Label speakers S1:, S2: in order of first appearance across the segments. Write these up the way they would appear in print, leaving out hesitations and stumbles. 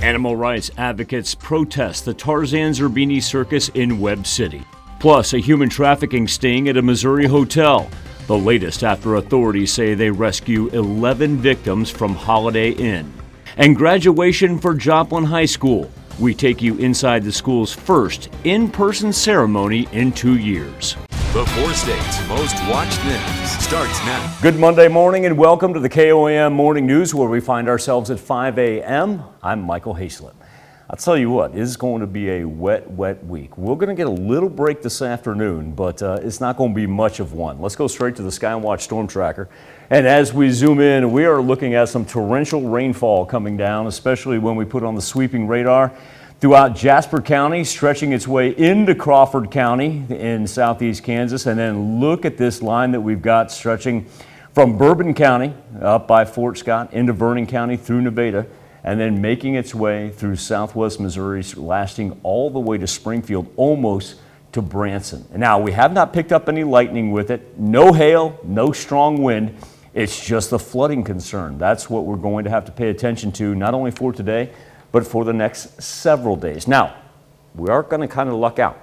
S1: Animal rights advocates protest the Tarzan Zerbini circus in Webb City. Plus, a human trafficking sting at a Missouri hotel. The latest after authorities say they rescue 11 victims from Holiday Inn. And graduation for Joplin High School. We take you inside the school's first in-person ceremony in 2 years.
S2: The four states' most watched news starts now.
S1: Good Monday morning and welcome to the KOAM Morning News, where we find ourselves at 5 a.m. I'm Michael Hayslip. I'll tell you what, it is going to be a wet week. We're going to get a little break this afternoon, but it's not going to be much of one. Let's go straight to the Skywatch Storm Tracker. And as we zoom in, we are looking at some torrential rainfall coming down, especially when we put on the sweeping radar throughout Jasper County, stretching its way into Crawford County in southeast Kansas. And then look at this line that we've got stretching from Bourbon County up by Fort Scott into Vernon County through Nevada, and then making its way through southwest Missouri, lasting all the way to Springfield, almost to Branson. And now, we have not picked up any lightning with it, no hail, no strong wind. It's just the flooding concern. That's what we're going to have to pay attention to, not only for today, but for the next several days. Now, we are going to kind of luck out.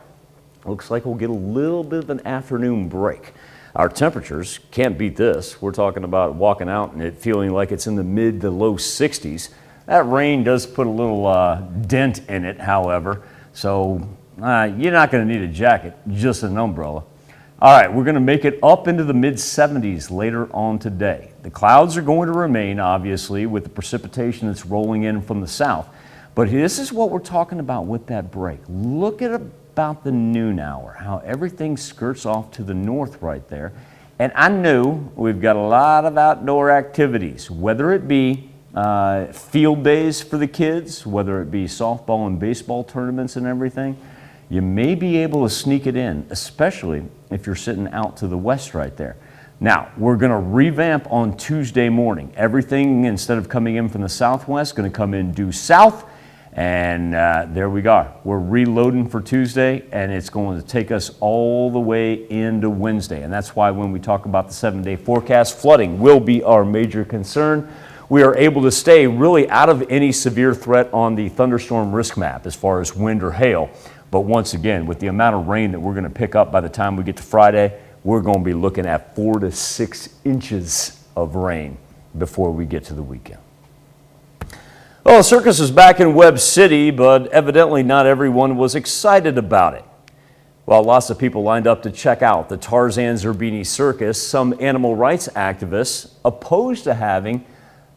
S1: Looks like we'll get a little bit of an afternoon break. Our temperatures can't beat this. We're talking about walking out and it feeling like it's in the mid to low 60s. That rain does put a little dent in it, however, so you're not going to need a jacket, just an umbrella. All right, we're going to make it up into the mid 70s later on today. The clouds are going to remain, obviously, with the precipitation that's rolling in from the south. But this is what we're talking about with that break. Look at about the noon hour, how everything skirts off to the north right there. And I know we've got a lot of outdoor activities, whether it be field days for the kids, whether it be softball and baseball tournaments and everything. You may be able to sneak it in, especially if you're sitting out to the west right there. Now, we're going to revamp on Tuesday morning. Everything, instead of coming in from the southwest, going to come in due south. And there we go. We're reloading for Tuesday, and it's going to take us all the way into Wednesday. And that's why when we talk about the 7-day forecast, flooding will be our major concern. We are able to stay really out of any severe threat on the thunderstorm risk map as far as wind or hail. But once again, with the amount of rain that we're going to pick up by the time we get to Friday, we're going to be looking at 4 to 6 inches of rain before we get to the weekend. Well, the circus is back in Webb City, but evidently not everyone was excited about it. While lots of people lined up to check out the Tarzan Zerbini circus, some animal rights activists opposed to having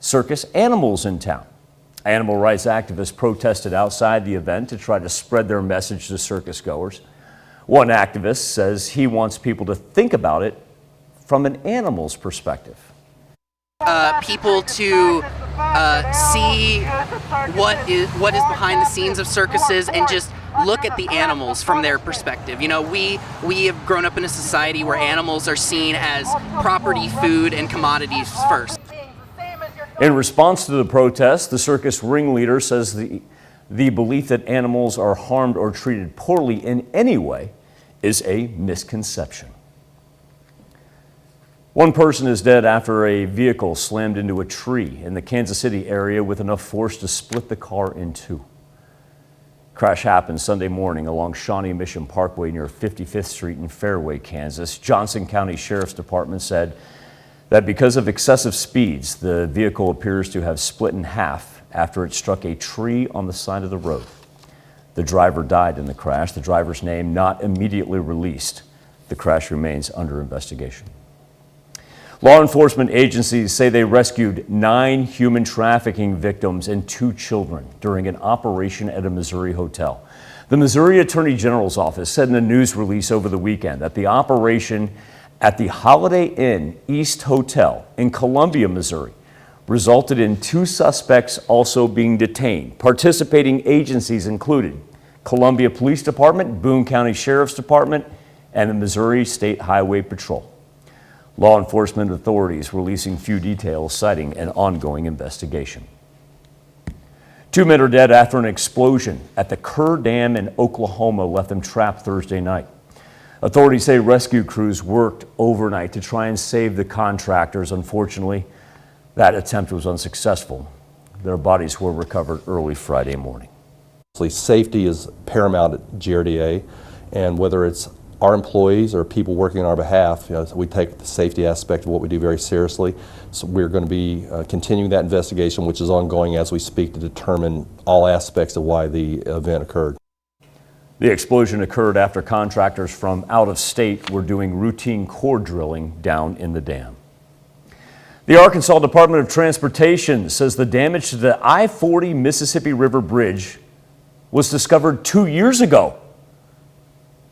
S1: circus animals in town. Animal rights activists protested outside the event to try to spread their message to circus goers. One activist says he wants people to think about it from an animal's perspective.
S3: People to see what is behind the scenes of circuses and just look at the animals from their perspective. You know, we have grown up in a society where animals are seen as property, food, and commodities first.
S1: In response to the protest, the circus ringleader says the belief that animals are harmed or treated poorly in any way is a misconception. One person is dead after a vehicle slammed into a tree in the Kansas City area with enough force to split the car in two. Crash happened Sunday morning along Shawnee Mission Parkway near 55th Street in Fairway, Kansas. Johnson County Sheriff's Department said that because of excessive speeds, the vehicle appears to have split in half after it struck a tree on the side of the road. The driver died in the crash. The driver's name not immediately released. The crash remains under investigation. Law enforcement agencies say they rescued 9 human trafficking victims and 2 children during an operation at a Missouri hotel. The Missouri Attorney General's office said in a news release over the weekend that the operation at the Holiday Inn East Hotel in Columbia, Missouri, resulted in 2 suspects also being detained. Participating agencies included Columbia Police Department, Boone County Sheriff's Department, and the Missouri State Highway Patrol. Law enforcement authorities releasing few details, citing an ongoing investigation. 2 men are dead after an explosion at the Kerr Dam in Oklahoma left them trapped Thursday night. Authorities say rescue crews worked overnight to try and save the contractors. Unfortunately, that attempt was unsuccessful. Their bodies were recovered early Friday morning.
S4: Safety is paramount at GRDA, and whether it's our employees or people working on our behalf, we take the safety aspect of what we do very seriously. So we're going to be continuing that investigation, which is ongoing as we speak, to determine all aspects of why the event occurred.
S1: The explosion occurred after contractors from out of state were doing routine core drilling down in the dam. The Arkansas Department of Transportation says the damage to the I-40 Mississippi River Bridge was discovered 2 years ago.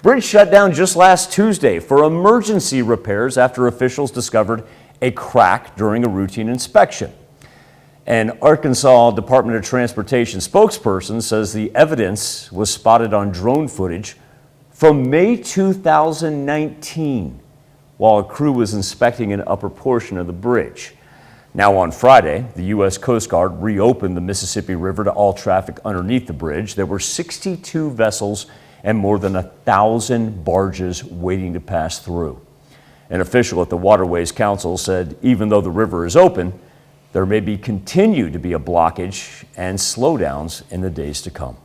S1: Bridge shut down just last Tuesday for emergency repairs after officials discovered a crack during a routine inspection. An Arkansas Department of Transportation spokesperson says the evidence was spotted on drone footage from May 2019 while a crew was inspecting an upper portion of the bridge. Now on Friday, the U.S. Coast Guard reopened the Mississippi River to all traffic underneath the bridge. There were 62 vessels and more than 1,000 barges waiting to pass through. An official at the Waterways Council said even though the river is open, there may continue to be a blockage and slowdowns in the days to come.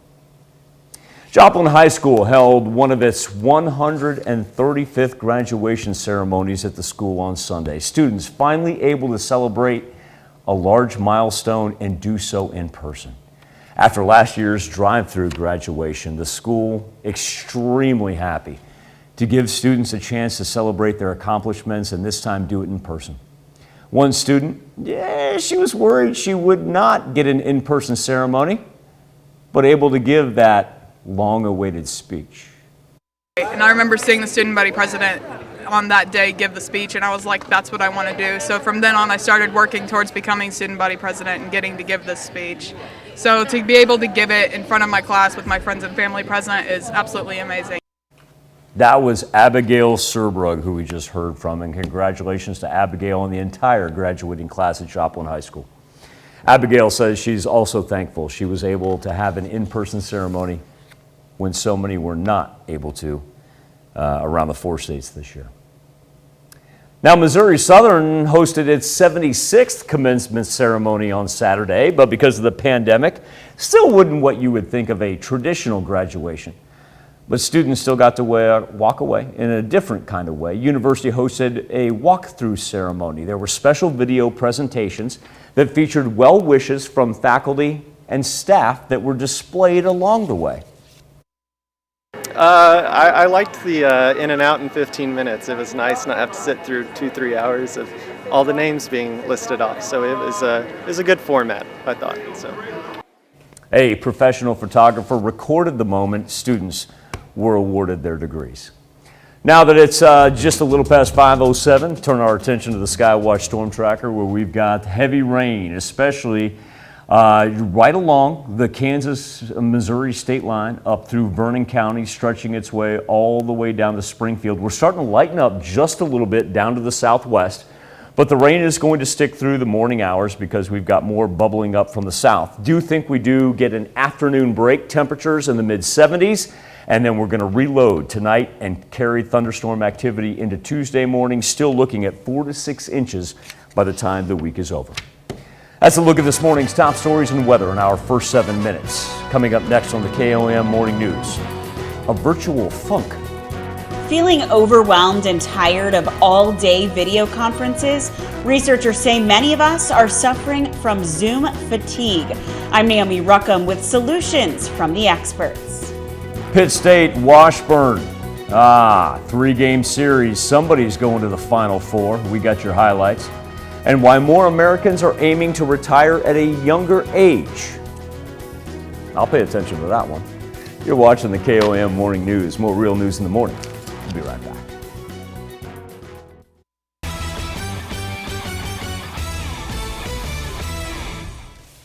S1: Joplin High School held one of its 135th graduation ceremonies at the school on Sunday. Students finally able to celebrate a large milestone and do so in person. After last year's drive-through graduation, the school extremely happy to give students a chance to celebrate their accomplishments and this time do it in person. One student, she was worried she would not get an in-person ceremony, but able to give that long-awaited speech.
S5: And I remember seeing the student body president on that day give the speech, and I was like, that's what I want to do. So from then on, I started working towards becoming student body president and getting to give this speech. So to be able to give it in front of my class with my friends and family present is absolutely amazing.
S1: That was Abigail Serbrug, who we just heard from, and congratulations to Abigail and the entire graduating class at Joplin High School. Abigail says she's also thankful she was able to have an in-person ceremony when so many were not able to around the 4 states this year. Now, Missouri Southern hosted its 76th commencement ceremony on Saturday, but because of the pandemic, still wasn't what you would think of a traditional graduation. But students still got to walk away in a different kind of way. University hosted a walkthrough ceremony. There were special video presentations that featured well wishes from faculty and staff that were displayed along the way.
S6: I liked the in and out in 15 minutes. It was nice not have to sit through 2-3 hours of all the names being listed off. So it was a good format, I thought. So.
S1: A professional photographer recorded the moment. Students were awarded their degrees. Now that it's just a little past 5:07, turn our attention to the Skywatch Storm Tracker, where we've got heavy rain, especially right along the Kansas-Missouri state line up through Vernon County, stretching its way all the way down to Springfield. We're starting to lighten up just a little bit down to the southwest, but the rain is going to stick through the morning hours because we've got more bubbling up from the south. Do think we do get an afternoon break, temperatures in the mid-70s, and then we're going to reload tonight and carry thunderstorm activity into Tuesday morning, still looking at 4 to 6 inches by the time the week is over. That's a look at this morning's top stories and weather in our first 7 minutes. Coming up next on the KOAM Morning News, a virtual funk.
S7: Feeling overwhelmed and tired of all-day video conferences? Researchers say many of us are suffering from Zoom fatigue. I'm Naomi Ruckham with solutions from the experts.
S1: Pitt State, Washburn. 3-game series. Somebody's going to the Final Four. We got your highlights. And why more Americans are aiming to retire at a younger age. I'll pay attention to that one. You're watching the KOAM Morning News. More real news in the morning. We'll be right back.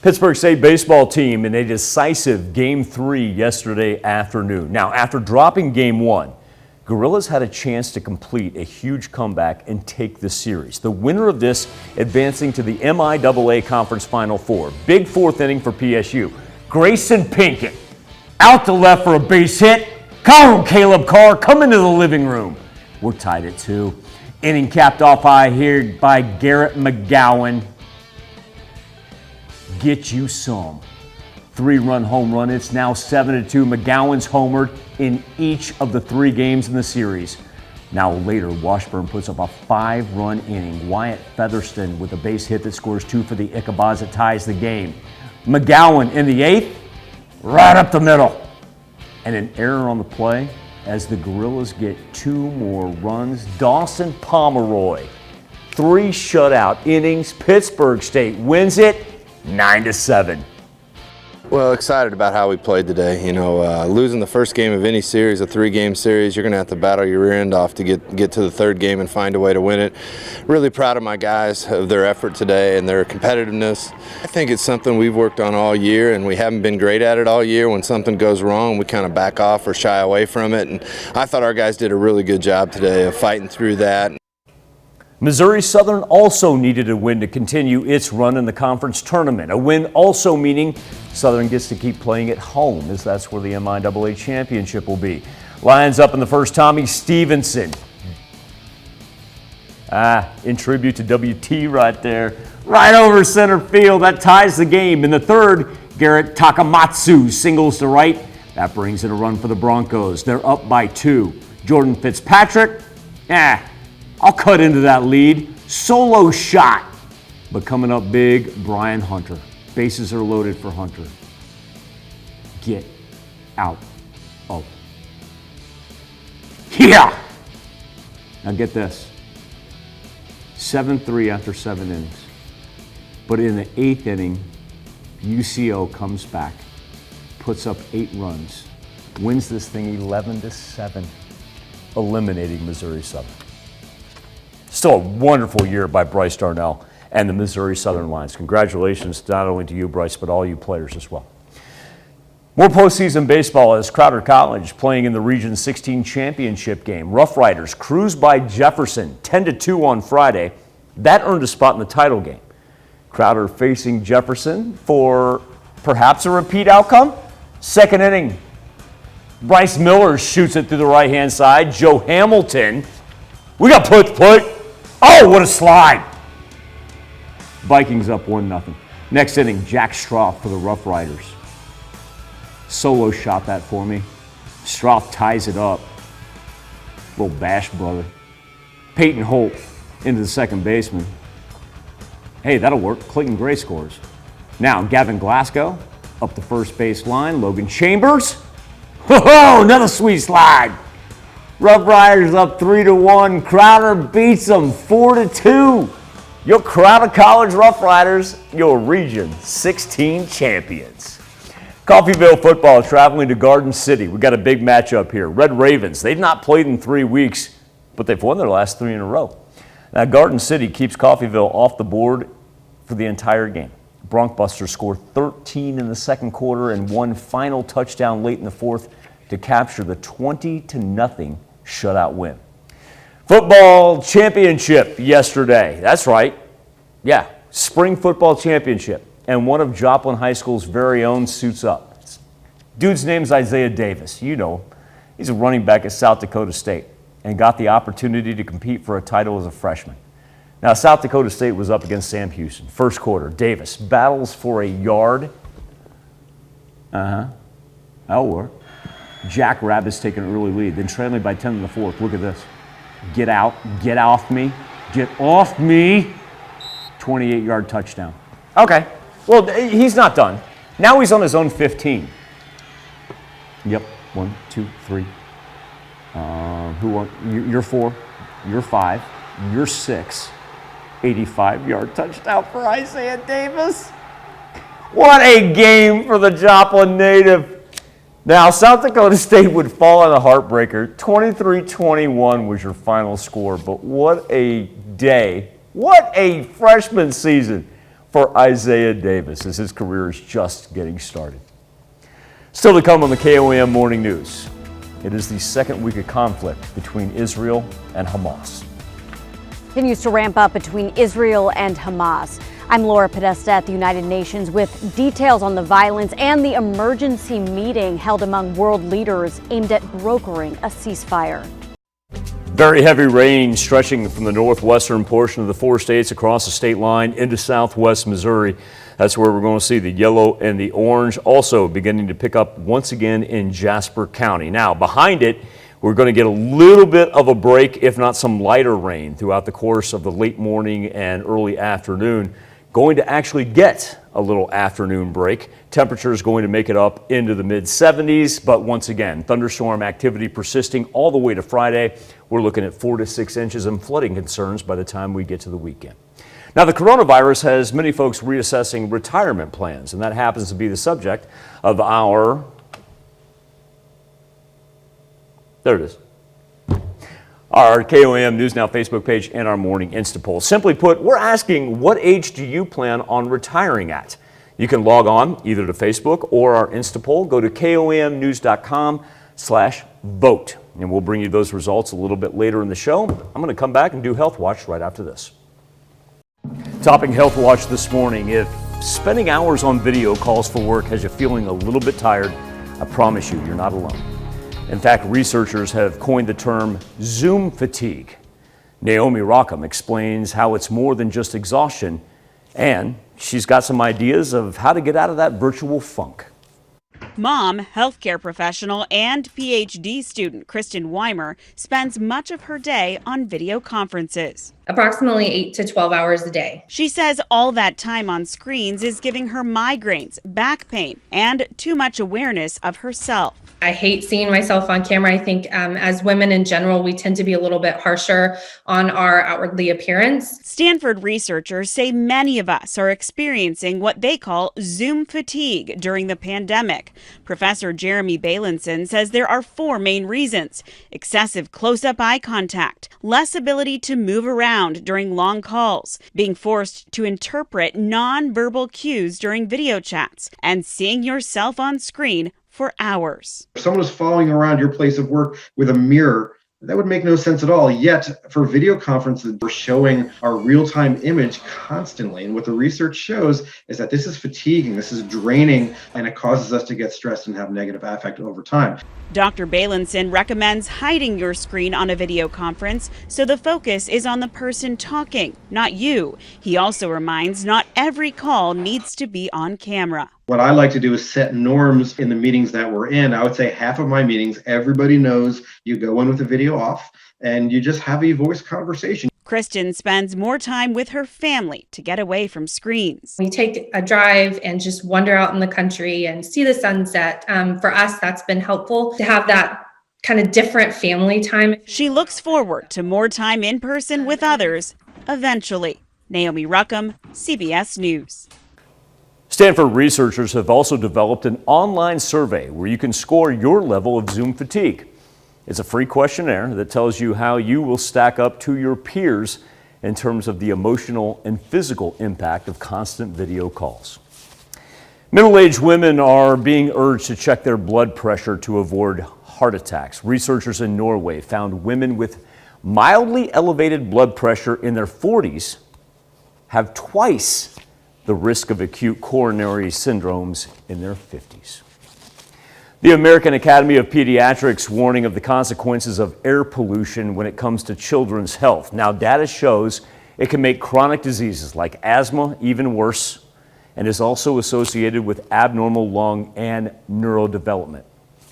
S1: Pittsburgh State baseball team in a decisive Game 3 yesterday afternoon. Now, after dropping Game 1, Gorillas had a chance to complete a huge comeback and take the series. The winner of this advancing to the MIAA Conference Final Four. Big fourth inning for PSU. Grayson Pinkett out to left for a base hit. Come on, Caleb Carr, come into the living room. We're tied at 2. Inning capped off here by Garrett McGowan. get you some. 3-run home run. It's now 7-2. McGowan's homered in each of the 3 games in the series. Now later, Washburn puts up a 5-run inning. Wyatt Featherston with a base hit that scores 2 for the Ichabod that ties the game. McGowan in the 8th, right up the middle. And an error on the play as the Gorillas get 2 more runs. Dawson Pomeroy, 3 shutout innings. Pittsburgh State wins it 9-7.
S8: Well, excited about how we played today. You know, losing the first game of any series, a 3-game series, you're going to have to battle your rear end off to get to the 3rd game and find a way to win it. Really proud of my guys, of their effort today and their competitiveness. I think it's something we've worked on all year, and we haven't been great at it all year. When something goes wrong, we kind of back off or shy away from it, and I thought our guys did a really good job today of fighting through that.
S1: Missouri Southern also needed a win to continue its run in the conference tournament. A win also meaning Southern gets to keep playing at home, as that's where the MIAA championship will be. Lions up in the first, Tommy Stevenson. In tribute to WT right there. Right over center field, that ties the game. In the 3rd, Garrett Takamatsu singles to right. That brings in a run for the Broncos. They're up by 2. Jordan Fitzpatrick, I'll cut into that lead. Solo shot. But coming up big, Brian Hunter. Bases are loaded for Hunter. Get out of here. Now get this. 7-3 after 7 innings. But in the 8th inning, UCO comes back, puts up 8 runs, wins this thing 11-7, eliminating Missouri Southern. Still a wonderful year by Bryce Darnell and the Missouri Southern Lions. Congratulations not only to you, Bryce, but all you players as well. More postseason baseball as Crowder College playing in the Region 16 championship game. Rough Riders cruised by Jefferson 10-2 on Friday. That earned a spot in the title game. Crowder facing Jefferson for perhaps a repeat outcome. 2nd inning, Bryce Miller shoots it through the right-hand side. Joe Hamilton, we got play. Oh, what a slide. Vikings up 1-0. Next inning, Jack Stroff for the Rough Riders. Solo shot that for me. Stroff ties it up. Little bash brother. Peyton Holt into the second baseman. Hey, that'll work. Clayton Gray scores. Now, Gavin Glasgow up the first base line. Logan Chambers. Oh, another sweet slide. Rough Riders up 3-1. Crowder beats them 4-2. Your Crowder College Rough Riders, your Region 16 champions. Coffeyville football traveling to Garden City. We got a big matchup here. Red Ravens, they've not played in 3 weeks, but they've won their last 3 in a row. Now, Garden City keeps Coffeyville off the board for the entire game. Bronkbusters scored 13 in the 2nd quarter and one final touchdown late in the 4th to capture the 20-0 shutout win. Football championship yesterday. That's right. Yeah, spring football championship. And one of Joplin High School's very own suits up. Dude's name's Isaiah Davis. You know him. He's a running back at South Dakota State and got the opportunity to compete for a title as a freshman. Now, South Dakota State was up against Sam Houston. First quarter, Davis battles for a yard. That'll work. Jack Rabbit's taking an early lead, then trailing by 10 in the 4th. Look at this. Get out, get off me, get off me. 28-yard touchdown. Okay, well, he's not done. Now he's on his own 15. Yep, 1, 2, 3. Who won? You're 4, you're 5, you're 6. 85-yard touchdown for Isaiah Davis. What a game for the Joplin native. Now, South Dakota State would fall on a heartbreaker. 23-21 was your final score, but what a day. What a freshman season for Isaiah Davis as his career is just getting started. Still to come on the KOAM Morning News. It is the 2nd week of conflict between Israel and Hamas.
S9: Continues to ramp up between Israel and Hamas. I'm Laura Podesta at the United Nations with details on the violence and the emergency meeting held among world leaders aimed at brokering a ceasefire.
S1: Very heavy rain stretching from the northwestern portion of the 4 states across the state line into southwest Missouri. That's where we're going to see the yellow and the orange also beginning to pick up once again in Jasper County. Now, behind it, we're going to get a little bit of a break, if not some lighter rain throughout the course of the late morning and early afternoon. Going to actually get a little afternoon break. Temperature is going to make it up into the mid 70s, but once again, thunderstorm activity persisting all the way to Friday. We're looking at 4 to 6 inches and flooding concerns by the time we get to the weekend. Now, the coronavirus has many folks reassessing retirement plans, and that happens to be the subject of our, there it is, our KOAM News Now Facebook page and our morning Insta poll. Simply put, we're asking, what age do you plan on retiring at? You can log on either to Facebook or our Insta poll. Go to komnews.com/vote, and we'll bring you those results a little bit later in the show. I'm going to come back and do Health Watch right after this. Topping Health Watch this morning, if spending hours on video calls for work has you feeling a little bit tired, I promise you, you're not alone. In fact, researchers have coined the term Zoom fatigue. Naomi Rockham explains how it's more than just exhaustion, and she's got some ideas of how to get out of that virtual funk.
S7: Mom, healthcare professional, and PhD student Kristen Weimer spends much of her day on video conferences.
S10: Approximately 8 to 12 hours a day.
S7: She says all that time on screens is giving her migraines, back pain, and too much awareness of herself.
S10: I hate seeing myself on camera. I think as women in general, we tend to be a little bit harsher on our outwardly appearance.
S7: Stanford researchers say many of us are experiencing what they call Zoom fatigue during the pandemic. Professor Jeremy Bailenson says there are 4 main reasons: excessive close-up eye contact, less ability to move around during long calls, being forced to interpret non-verbal cues during video chats, and seeing yourself on screen for hours.
S11: If someone is following around your place of work with a mirror, that would make no sense at all. Yet, for video conferences, we're showing our real-time image constantly. And what the research shows is that this is fatiguing, this is draining, and it causes us to get stressed and have negative affect over time.
S7: Dr. Bailenson recommends hiding your screen on a video conference so the focus is on the person talking, not you. He also reminds not every call needs to be on camera.
S11: What I like to do is set norms in the meetings that we're in. I would say half of my meetings, everybody knows you go in with the video off and you just have a voice conversation.
S7: Kristen spends more time with her family to get away from screens.
S10: We take a drive and just wander out in the country and see the sunset. For us, that's been helpful to have that kind of different family time.
S7: She looks forward to more time in person with others eventually. Naomi Rockham, CBS News.
S1: Stanford researchers have also developed an online survey where you can score your level of Zoom fatigue. It's a free questionnaire that tells you how you will stack up to your peers in terms of the emotional and physical impact of constant video calls. Middle-aged women are being urged to check their blood pressure to avoid heart attacks. Researchers in Norway found women with mildly elevated blood pressure in their 40s have twice the risk of acute coronary syndromes in their 50s. The American Academy of Pediatrics warning of the consequences of air pollution when it comes to children's health. Now, data shows it can make chronic diseases like asthma even worse and is also associated with abnormal lung and neurodevelopment,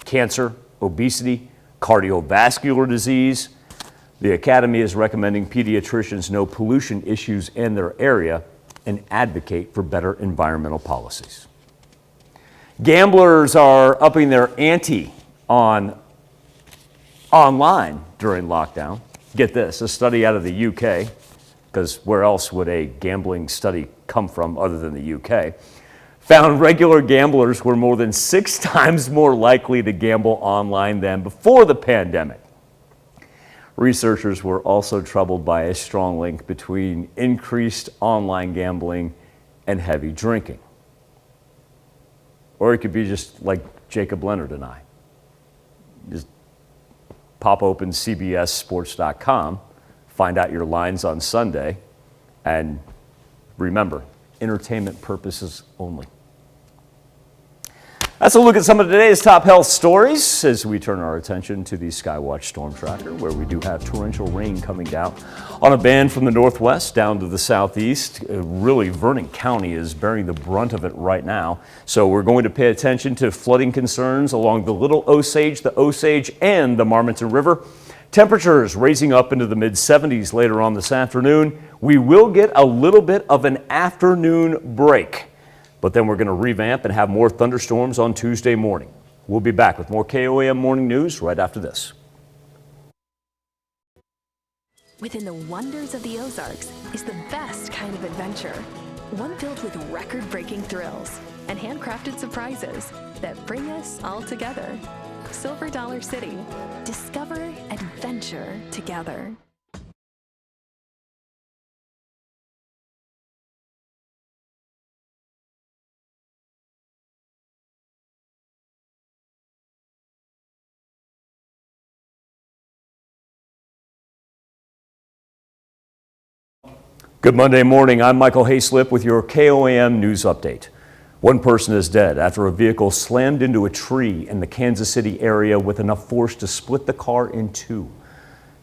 S1: cancer, obesity, cardiovascular disease. The Academy is recommending pediatricians know pollution issues in their area and advocate for better environmental policies. Gamblers are upping their ante on online during lockdown. Get this, a study out of the UK, because where else would a gambling study come from other than the UK, found regular gamblers were more than 6 times more likely to gamble online than before the pandemic. Researchers were also troubled by a strong link between increased online gambling and heavy drinking. Or it could be just like Jacob Leonard and I. Just pop open CBSSports.com, find out your lines on Sunday, and remember, entertainment purposes only. That's a look at some of today's top health stories as we turn our attention to the Skywatch Storm Tracker, where we do have torrential rain coming down on a band from the northwest down to the southeast. Really, Vernon County is bearing the brunt of it right now. So we're going to pay attention to flooding concerns along the Little Osage, and the Marmonton River. Temperatures raising up into the mid-70s later on this afternoon. We will get a little bit of an afternoon break, but then we're going to revamp and have more thunderstorms on Tuesday morning. We'll be back with more KOAM Morning News right after this.
S12: Within the wonders of the Ozarks is the best kind of adventure. One filled with record-breaking thrills and handcrafted surprises that bring us all together. Silver Dollar City. Discover adventure together.
S1: Good Monday morning. I'm Michael Hayslip with your KOAM News Update. One person is dead after a vehicle slammed into a tree in the Kansas City area with enough force to split the car in two.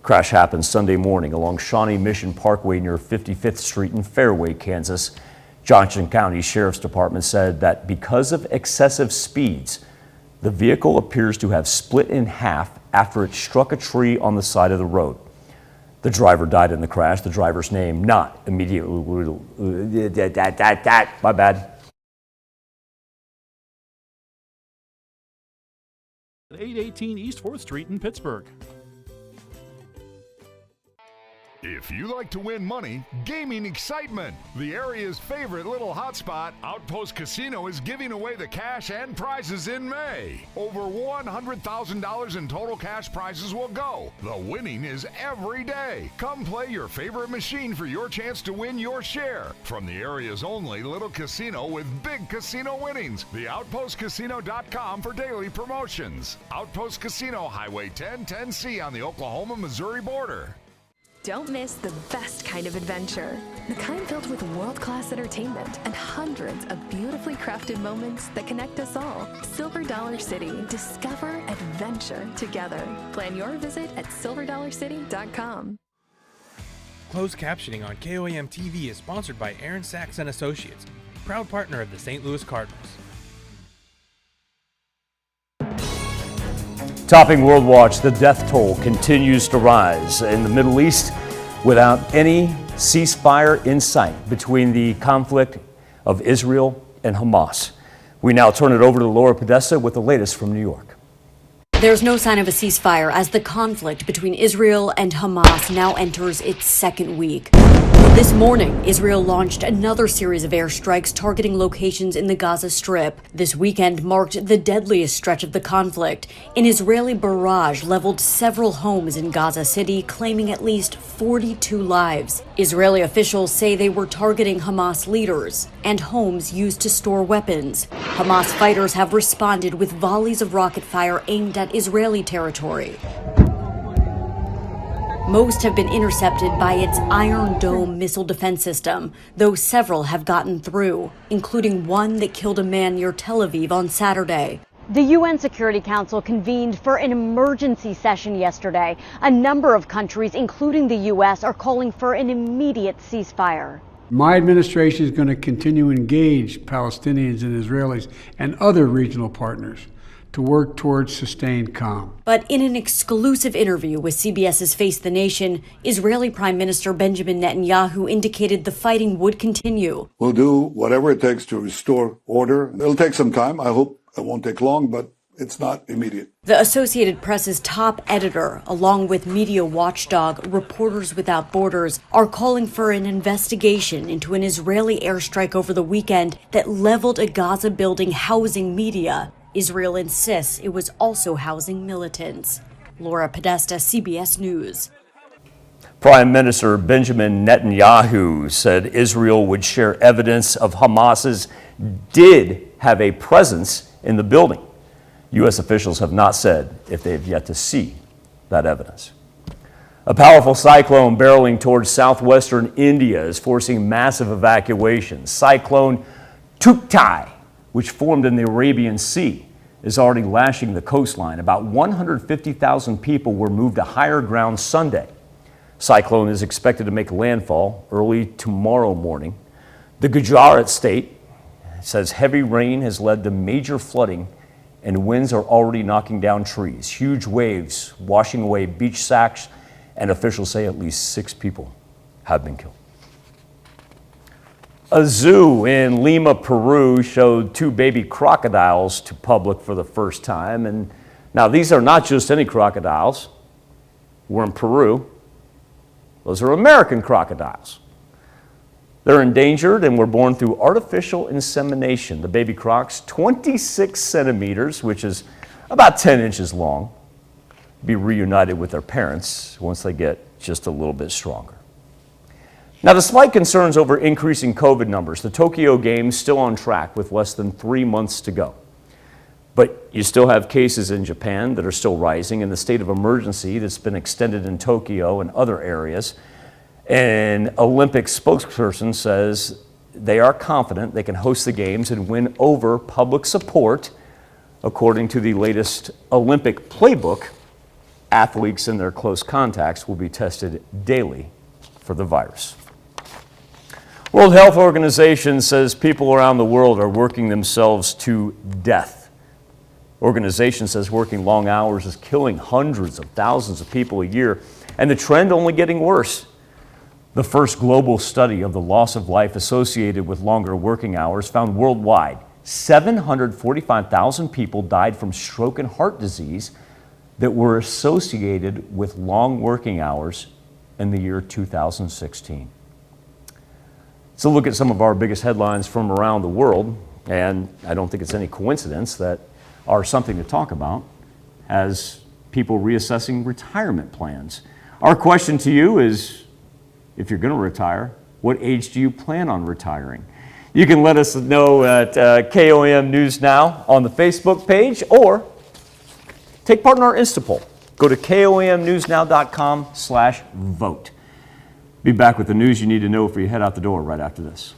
S1: Crash happened Sunday morning along Shawnee Mission Parkway near 55th Street in Fairway, Kansas. Johnson County Sheriff's Department said that because of excessive speeds, the vehicle appears to have split in half after it struck a tree on the side of the road. The driver died in the crash. The driver's name not immediately. My bad.
S13: 818 East 4th Street in Pittsburgh.
S14: If you like to win money, gaming excitement, the area's favorite little hotspot, Outpost Casino, is giving away the cash and prizes in May. Over $100,000 in total cash prizes will go. The winning is every day. Come play your favorite machine for your chance to win your share. From the area's only little casino with big casino winnings, theoutpostcasino.com for daily promotions. Outpost Casino, Highway 1010C on the Oklahoma-Missouri border.
S12: Don't miss the best kind of adventure. The kind filled with world-class entertainment and hundreds of beautifully crafted moments that connect us all. Silver Dollar City. Discover adventure together. Plan your visit at silverdollarcity.com.
S15: Closed captioning on KOAM TV is sponsored by Aaron Sachs & Associates, proud partner of the St. Louis Cardinals.
S1: Topping World Watch, the death toll continues to rise in the Middle East without any ceasefire in sight between the conflict of Israel and Hamas. We now turn it over to Laura Podesta with the latest from New York.
S9: There's no sign of a ceasefire as the conflict between Israel and Hamas now enters its second week. This morning, Israel launched another series of airstrikes targeting locations in the Gaza Strip. This weekend marked the deadliest stretch of the conflict. An Israeli barrage leveled several homes in Gaza City, claiming at least 42 lives. Israeli officials say they were targeting Hamas leaders and homes used to store weapons. Hamas fighters have responded with volleys of rocket fire aimed at Israeli territory. Most have been intercepted by its Iron Dome missile defense system, though several have gotten through, including one that killed a man near Tel Aviv on Saturday. The UN Security Council convened for an emergency session yesterday. A number of countries, including the U.S., are calling for an immediate ceasefire.
S16: My administration is going to continue to engage Palestinians and Israelis and other regional partners to work towards sustained calm.
S9: But in an exclusive interview with CBS's Face the Nation, Israeli Prime Minister Benjamin Netanyahu indicated the fighting would continue.
S17: We'll do whatever it takes to restore order. It'll take some time. I hope it won't take long, but it's not immediate.
S9: The Associated Press's top editor, along with media watchdog Reporters Without Borders, are calling for an investigation into an Israeli airstrike over the weekend that leveled a Gaza building housing media. Israel insists it was also housing militants. Laura Podesta, CBS News.
S1: Prime Minister Benjamin Netanyahu said Israel would share evidence of Hamas's did have a presence in the building. U.S. officials have not said if they have yet to see that evidence. A powerful cyclone barreling towards southwestern India is forcing massive evacuations. Cyclone Tuktai, which formed in the Arabian Sea, is already lashing the coastline. About 150,000 people were moved to higher ground Sunday. Cyclone is expected to make landfall early tomorrow morning. The Gujarat state says heavy rain has led to major flooding and winds are already knocking down trees. Huge waves washing away beach sacks, and officials say at least 6 people have been killed. A zoo in Lima, Peru showed 2 baby crocodiles to public for the first time. And now these are not just any crocodiles. We're in Peru. Those are American crocodiles. They're endangered and were born through artificial insemination. The baby crocs, 26 centimeters, which is about 10 inches long, be reunited with their parents once they get just a little bit stronger. Now, despite concerns over increasing COVID numbers, the Tokyo Games still on track with less than 3 months to go. But you still have cases in Japan that are still rising, and the state of emergency that's been extended in Tokyo and other areas. An Olympic spokesperson says they are confident they can host the games and win over public support. According to the latest Olympic playbook, athletes and their close contacts will be tested daily for the virus. World Health Organization says people around the world are working themselves to death. Organization says working long hours is killing hundreds of thousands of people a year, and the trend only getting worse. The first global study of the loss of life associated with longer working hours found worldwide 745,000 people died from stroke and heart disease that were associated with long working hours in the year 2016. So look at some of our biggest headlines from around the world, and I don't think it's any coincidence that are something to talk about as people reassessing retirement plans. Our question to you is, if you're going to retire, what age do you plan on retiring? You can let us know at KOAM News Now on the Facebook page, or take part in our Instapoll. Go to KOAMnewsnow.com/vote. Be back with the news you need to know before you head out the door right after this.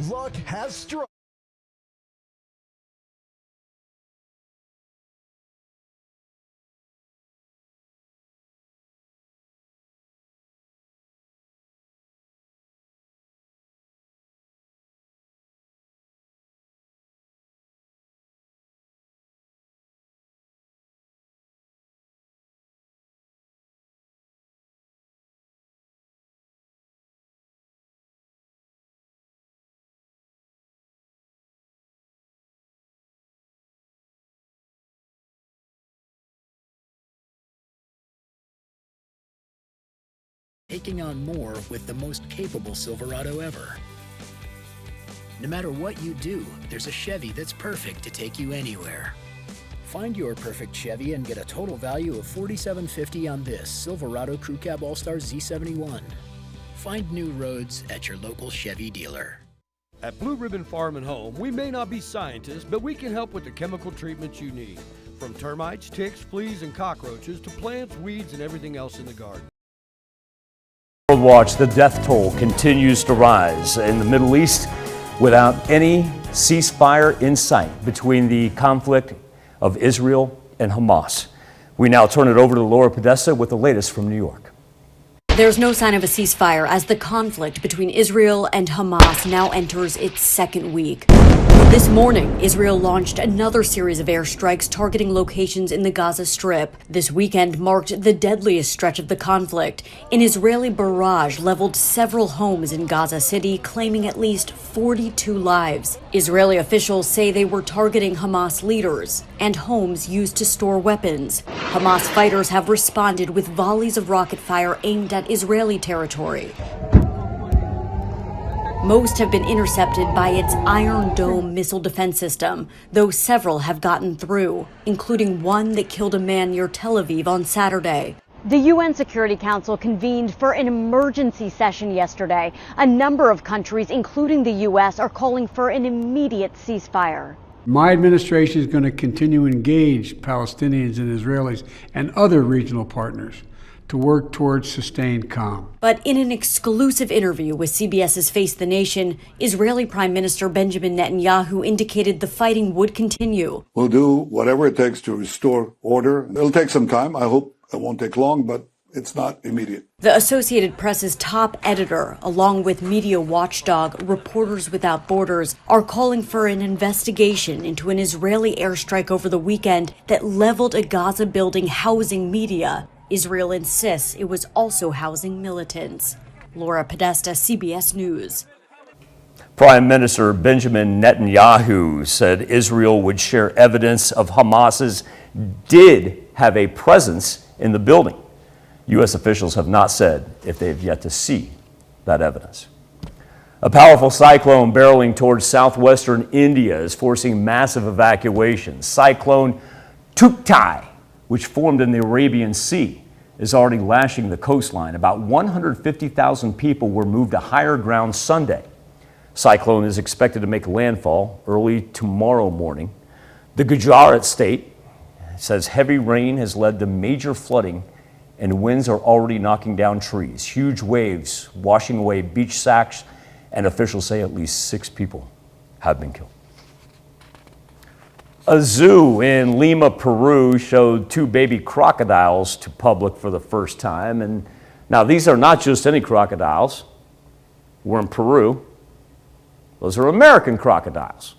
S18: Luck has struck.
S19: Taking on more with the most capable Silverado ever. No matter what you do, there's a Chevy that's perfect to take you anywhere. Find your perfect Chevy and get a total value of $4,750 on this Silverado Crew Cab All-Star Z71. Find new roads at your local Chevy dealer.
S20: At Blue Ribbon Farm and Home, we may not be scientists, but we can help with the chemical treatments you need. From termites, ticks, fleas, and cockroaches to plants, weeds, and everything else in the garden.
S1: World Watch, the death toll continues to rise in the Middle East without any ceasefire in sight between the conflict of Israel and Hamas. We now turn it over to Laura Podesta with the latest from New York.
S9: There's no sign of a ceasefire as the conflict between Israel and Hamas now enters its second week. This morning, Israel launched another series of airstrikes targeting locations in the Gaza Strip. This weekend marked the deadliest stretch of the conflict. An Israeli barrage leveled several homes in Gaza City, claiming at least 42 lives. Israeli officials say they were targeting Hamas leaders and homes used to store weapons. Hamas fighters have responded with volleys of rocket fire aimed at Israeli territory. Most have been intercepted by its Iron Dome missile defense system, though several have gotten through, including one that killed a man near Tel Aviv on Saturday. The UN Security Council convened for an emergency session yesterday. A number of countries, including the U.S., are calling for an immediate ceasefire.
S16: My administration is going to continue to engage Palestinians and Israelis and other regional partners to work towards sustained calm.
S9: But in an exclusive interview with CBS's Face the Nation, Israeli Prime Minister Benjamin Netanyahu indicated the fighting would continue.
S17: We'll do whatever it takes to restore order. It'll take some time. I hope it won't take long, but it's not immediate.
S9: The Associated Press's top editor, along with media watchdog Reporters Without Borders, are calling for an investigation into an Israeli airstrike over the weekend that leveled a Gaza building housing media. Israel insists it was also housing militants. Laura Podesta, CBS News.
S1: Prime Minister Benjamin Netanyahu said Israel would share evidence of Hamas's did have a presence in the building. U.S. officials have not said if they have yet to see that evidence. A powerful cyclone barreling towards southwestern India is forcing massive evacuations. Cyclone Tuktai, which formed in the Arabian Sea, is already lashing the coastline. About 150,000 people were moved to higher ground Sunday. Cyclone is expected to make landfall early tomorrow morning. The Gujarat state says heavy rain has led to major flooding and winds are already knocking down trees. Huge waves washing away beach sacks, and officials say at least 6 people have been killed. A zoo in Lima, Peru showed 2 baby crocodiles to public for the first time. And now these are not just any crocodiles. We're in Peru. Those are American crocodiles.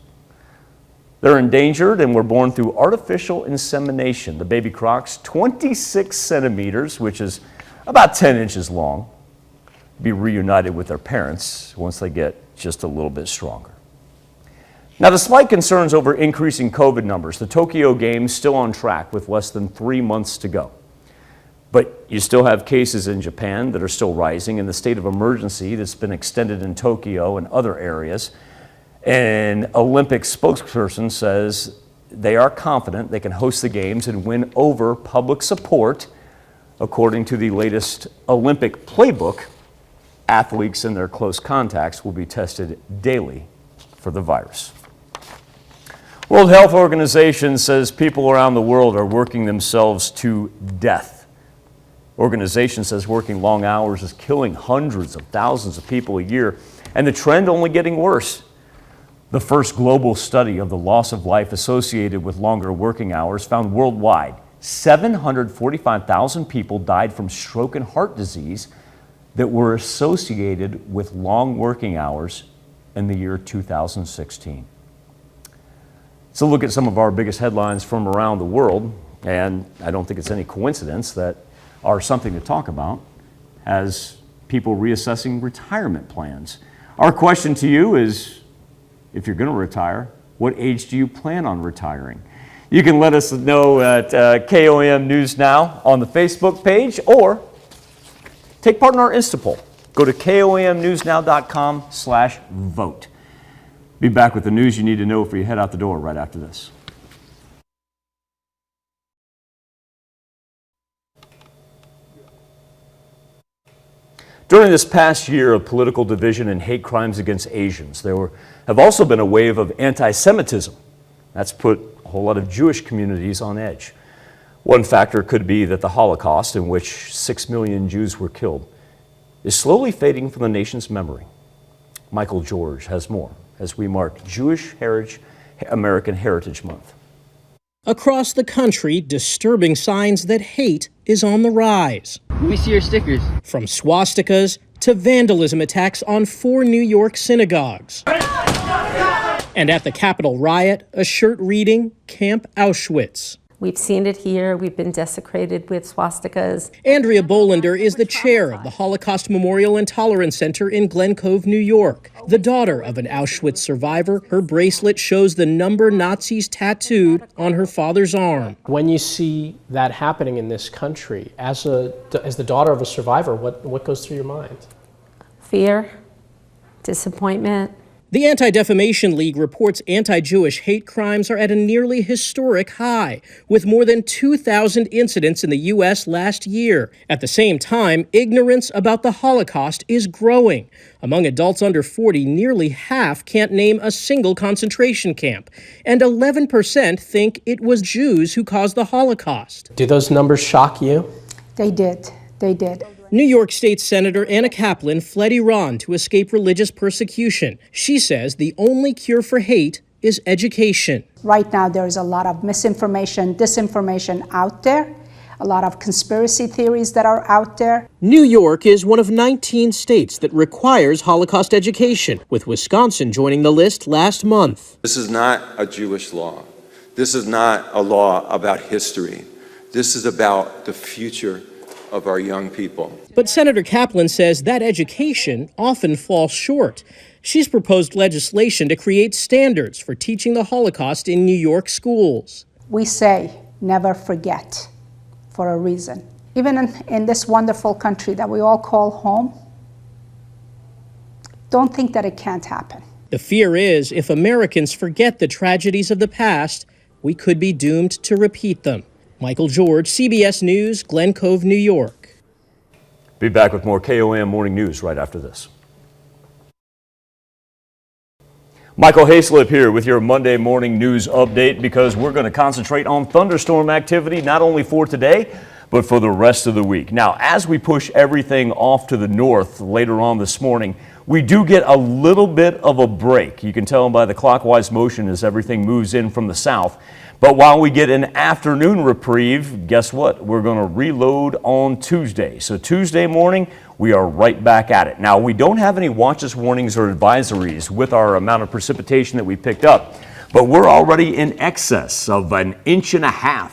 S1: They're endangered and were born through artificial insemination. The baby crocs, 26 centimeters, which is about 10 inches long, be reunited with their parents once they get just a little bit stronger. Now, despite concerns over increasing COVID numbers, the Tokyo Games still on track with less than 3 months to go. But you still have cases in Japan that are still rising, and the state of emergency that's been extended in Tokyo and other areas. An Olympic spokesperson says they are confident they can host the games and win over public support. According to the latest Olympic playbook, athletes and their close contacts will be tested daily for the virus. World Health Organization says people around the world are working themselves to death. Organization says working long hours is killing hundreds of thousands of people a year, and the trend only getting worse. The first global study of the loss of life associated with longer working hours found worldwide 745,000 people died from stroke and heart disease that were associated with long working hours in the year 2016. So look at some of our biggest headlines from around the world, and I don't think it's any coincidence that are something to talk about as people reassessing retirement plans. Our question to you is, if you're going to retire, what age do you plan on retiring? You can let us know at KOAM News Now on the Facebook page, or take part in our Instapoll. Go to KOAMnewsnow.com/vote. Be back with the news you need to know before you head out the door right after this. During this past year of political division and hate crimes against Asians, there have also been a wave of anti-Semitism. That's put a whole lot of Jewish communities on edge. One factor could be that the Holocaust, in which 6 million Jews were killed, is slowly fading from the nation's memory. Michael George has more as we mark Jewish American Heritage Month.
S21: Across the country, disturbing signs that hate is on the rise.
S22: Let me see your stickers.
S21: From swastikas to vandalism attacks on 4 New York synagogues. And at the Capitol riot, a shirt reading, Camp Auschwitz.
S23: We've seen it here. We've been desecrated with swastikas.
S21: Andrea Bolander is the chair of the Holocaust Memorial and Tolerance Center in Glen Cove, New York. The daughter of an Auschwitz survivor, her bracelet shows the number Nazis tattooed on her father's arm.
S24: When you see that happening in this country, as the daughter of a survivor, what goes through your mind?
S23: Fear, disappointment.
S21: The Anti-Defamation League reports anti-Jewish hate crimes are at a nearly historic high, with more than 2,000 incidents in the U.S. last year. At the same time, ignorance about the Holocaust is growing. Among adults under 40, nearly half can't name a single concentration camp, and 11% think it was Jews who caused the Holocaust.
S24: Do those numbers shock you?
S25: They did.
S2: They did.
S21: New York State Senator Anna Kaplan fled Iran to escape religious persecution. She says the only cure for hate is education.
S2: Right now, there is a lot of misinformation, disinformation out there, a lot of conspiracy theories that are out there.
S21: New York is one of 19 states that requires Holocaust education, with Wisconsin joining the list last month.
S3: This is not a Jewish law. This is not a law about history. This is about the future of our young people.
S21: But Senator Kaplan says that education often falls short. She's proposed legislation to create standards for teaching the Holocaust in New York schools.
S2: We say never forget for a reason. Even in this wonderful country that we all call home, don't think that it can't happen.
S21: The fear is if Americans forget the tragedies of the past, we could be doomed to repeat them. Michael George, CBS News, Glen Cove, New York.
S1: Be back with more KOAM Morning News right after this. Michael Hayslip here with your Monday morning news update, because we're going to concentrate on thunderstorm activity not only for today, but for the rest of the week. Now, as we push everything off to the north later on this morning, we do get a little bit of a break. You can tell by the clockwise motion as everything moves in from the south. But while we get an afternoon reprieve, guess what? We're going to reload on Tuesday. So Tuesday morning, we are right back at it. Now, we don't have any watches, warnings, or advisories with our amount of precipitation that we picked up, but we're already in excess of 1.5 inches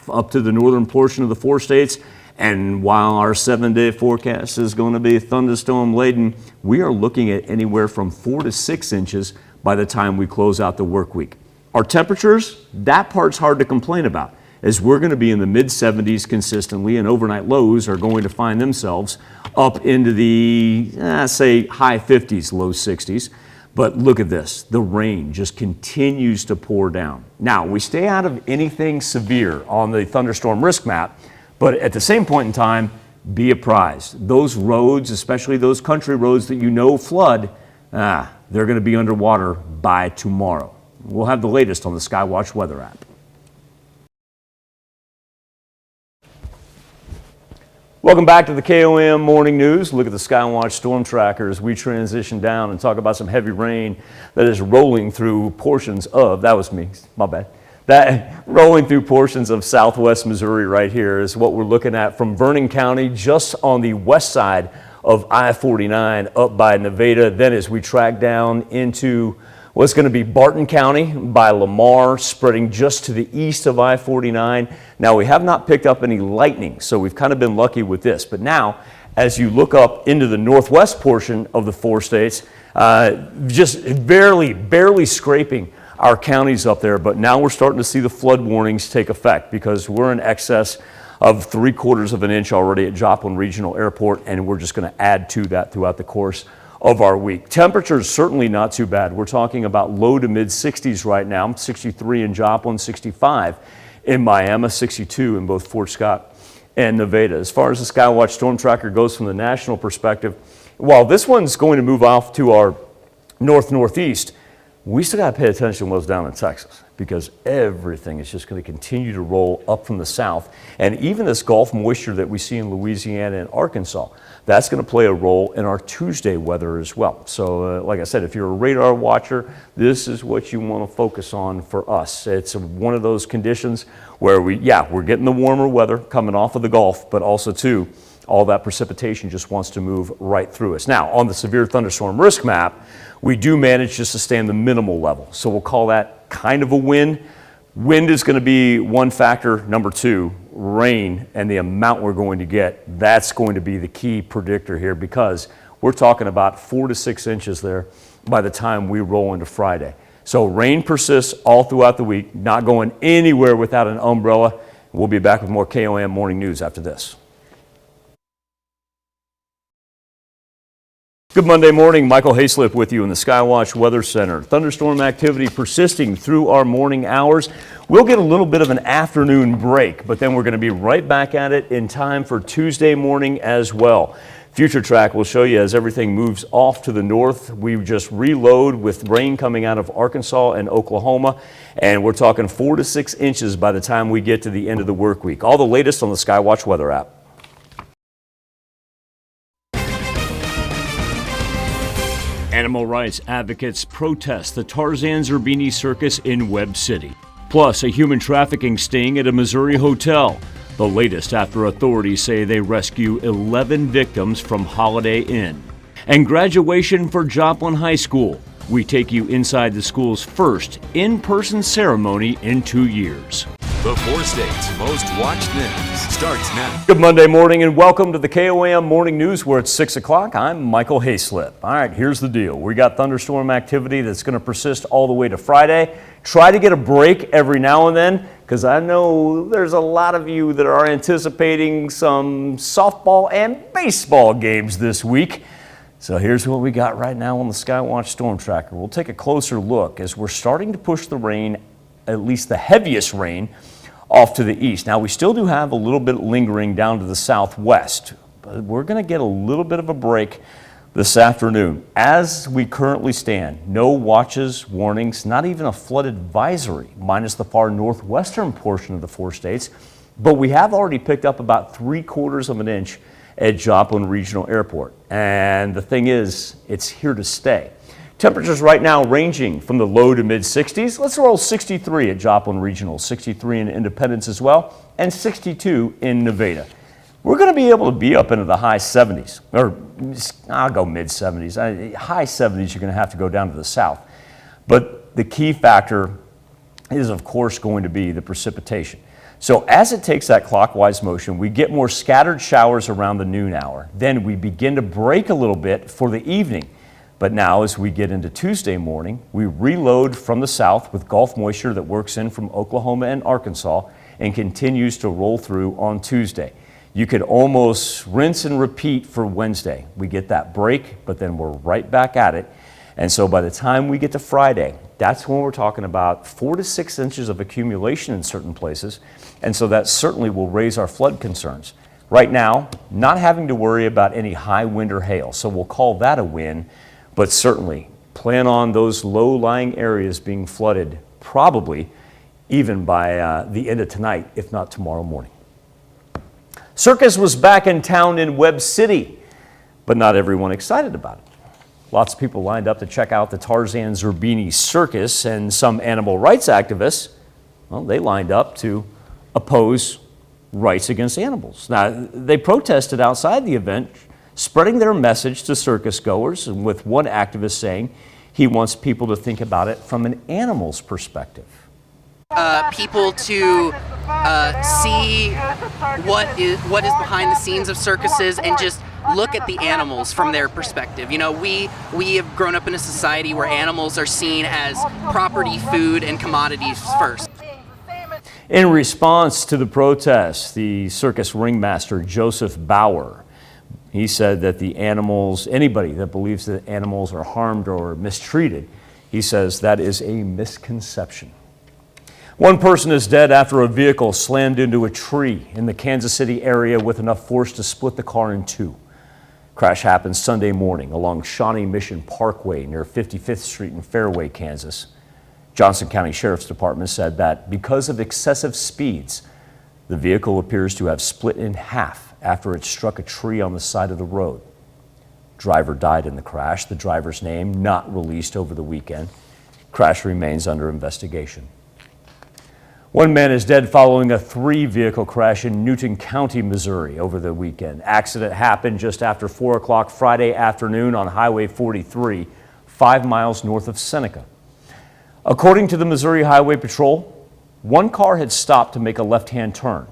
S1: up to the northern portion of the 4 states. And while our 7-day forecast is going to be thunderstorm laden, we are looking at anywhere from 4 to 6 inches by the time we close out the work week. Our temperatures, that part's hard to complain about, as we're going to be in the mid-70s consistently, and overnight lows are going to find themselves up into the, say, high 50s, low 60s. But look at this, the rain just continues to pour down. Now, we stay out of anything severe on the thunderstorm risk map, but at the same point in time, be apprised. Those roads, especially those country roads that you know flood, they're going to be underwater by tomorrow. We'll have the latest on the Skywatch weather app. Welcome back to the KOAM Morning News. Look at the Skywatch storm tracker as we transition down and talk about some heavy rain that is rolling through portions of, that was me, my bad. That rolling through portions of southwest Missouri right here is what we're looking at from Vernon County, just on the west side of I-49 up by Nevada. Then as we track down into what's going to be Barton County by Lamar, spreading just to the east of I-49. Now, we have not picked up any lightning, so we've kind of been lucky with this. But now, as you look up into the northwest portion of the 4 states, just barely scraping our counties up there. But now we're starting to see the flood warnings take effect, because we're in excess of 3/4 of an inch already at Joplin Regional Airport, and we're just going to add to that throughout the course of our week. Temperatures certainly not too bad. We're talking about low to mid 60s right now, 63 in Joplin, 65 in Miami, 62 in both Fort Scott and Nevada. As far as the Skywatch storm tracker goes from the national perspective, while this one's going to move off to our northeast, we still got to pay attention to what's down in Texas, because everything is just going to continue to roll up from the south. And even this Gulf moisture that we see in Louisiana and Arkansas, that's going to play a role in our Tuesday weather as well. So like I said, if you're a radar watcher, this is what you want to focus on for us. It's one of those conditions where we're getting the warmer weather coming off of the Gulf, but also too, all that precipitation just wants to move right through us. Now, on the severe thunderstorm risk map, we do manage just to stay in the minimal level. So we'll call that kind of a win. Wind is going to be one factor. Number 2, rain and the amount we're going to get. That's going to be the key predictor here, because we're talking about 4 to 6 inches there by the time we roll into Friday. So rain persists all throughout the week, not going anywhere without an umbrella. We'll be back with more KOAM Morning News after this. Good Monday morning, Michael Hayslip with you in the Skywatch Weather Center. Thunderstorm activity persisting through our morning hours. We'll get a little bit of an afternoon break, but then we're going to be right back at it in time for Tuesday morning as well. Future Track will show you as everything moves off to the north. We just reload with rain coming out of Arkansas and Oklahoma, and we're talking 4 to 6 inches by the time we get to the end of the work week. All the latest on the Skywatch Weather app. Animal rights advocates protest the Tarzan Zerbini circus in Webb City. Plus, a human trafficking sting at a Missouri hotel. The latest after authorities say they rescue 11 victims from Holiday Inn. And graduation for Joplin High School. We take you inside the school's first in-person ceremony in 2 years.
S4: The four states' most watched news starts now.
S1: Good Monday morning and welcome to the KOAM Morning News where it's 6 o'clock. I'm Michael Hayslip. All right, here's the deal. We got thunderstorm activity that's going to persist all the way to Friday. Try to get a break every now and then because I know there's a lot of you that are anticipating some softball and baseball games this week. So here's what we got right now on the Skywatch Storm Tracker. We'll take a closer look as we're starting to push the rain, at least the heaviest rain, off to the east. Now we still do have a little bit lingering down to the southwest, but we're going to get a little bit of a break this afternoon. As we currently stand, no watches, warnings, not even a flood advisory, minus the far northwestern portion of the four states, but we have already picked up about 3/4 of an inch at Joplin Regional Airport. And the thing is, it's here to stay. Temperatures right now ranging from the low to mid 60s. Let's roll 63 at Joplin Regional, 63 in Independence as well, and 62 in Nevada. We're going to be able to be up into the high 70s, or I'll go mid 70s. High 70s, you're going to have to go down to the south. But the key factor is, of course, going to be the precipitation. So as it takes that clockwise motion, we get more scattered showers around the noon hour. Then we begin to break a little bit for the evening. But now as we get into Tuesday morning, we reload from the south with Gulf moisture that works in from Oklahoma and Arkansas and continues to roll through on Tuesday. You could almost rinse and repeat for Wednesday. We get that break, but then we're right back at it. And so by the time we get to Friday, that's when we're talking about 4 to 6 inches of accumulation in certain places. And so that certainly will raise our flood concerns. Right now, not having to worry about any high wind or hail, so we'll call that a win. But certainly plan on those low-lying areas being flooded probably even by the end of tonight, if not tomorrow morning. Circus was back in town in Webb City, but not everyone excited about it. Lots of people lined up to check out the Tarzan Zerbini circus, and some animal rights activists, well, they lined up to oppose rights against animals. Now, they protested outside the event, spreading their message to circus goers, and with one activist saying he wants people to think about it from an animal's perspective.
S5: People to see what is behind the scenes of circuses and just look at the animals from their perspective. You know, we have grown up in a society where animals are seen as property, food, and commodities first.
S1: In response to the protests, the circus ringmaster Joseph Bauer, he said that the animals, anybody that believes that animals are harmed or mistreated, he says that is a misconception. One person is dead after a vehicle slammed into a tree in the Kansas City area with enough force to split the car in two. Crash happened Sunday morning along Shawnee Mission Parkway near 55th Street in Fairway, Kansas. Johnson County Sheriff's Department said that because of excessive speeds, the vehicle appears to have split in half after it struck a tree on the side of the road. Driver died in the crash. The driver's name not released over the weekend. Crash remains under investigation. One man is dead following a 3-vehicle crash in Newton County, Missouri over the weekend. Accident happened just after 4 o'clock Friday afternoon on Highway 43, 5 miles north of Seneca. According to the Missouri Highway Patrol, one car had stopped to make a left-hand turn.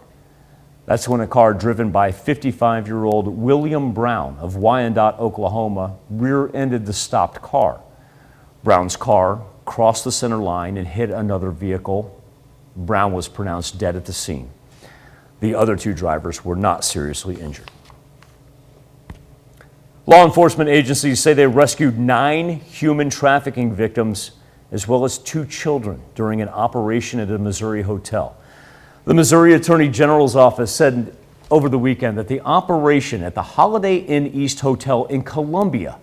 S1: That's when a car driven by 55-year-old William Brown of Wyandotte, Oklahoma, rear-ended the stopped car. Brown's car crossed the center line and hit another vehicle. Brown was pronounced dead at the scene. The other 2 drivers were not seriously injured. Law enforcement agencies say they rescued 9 human trafficking victims as well as 2 children during an operation at a Missouri hotel. The Missouri Attorney General's office said over the weekend that the operation at the Holiday Inn East Hotel in Columbia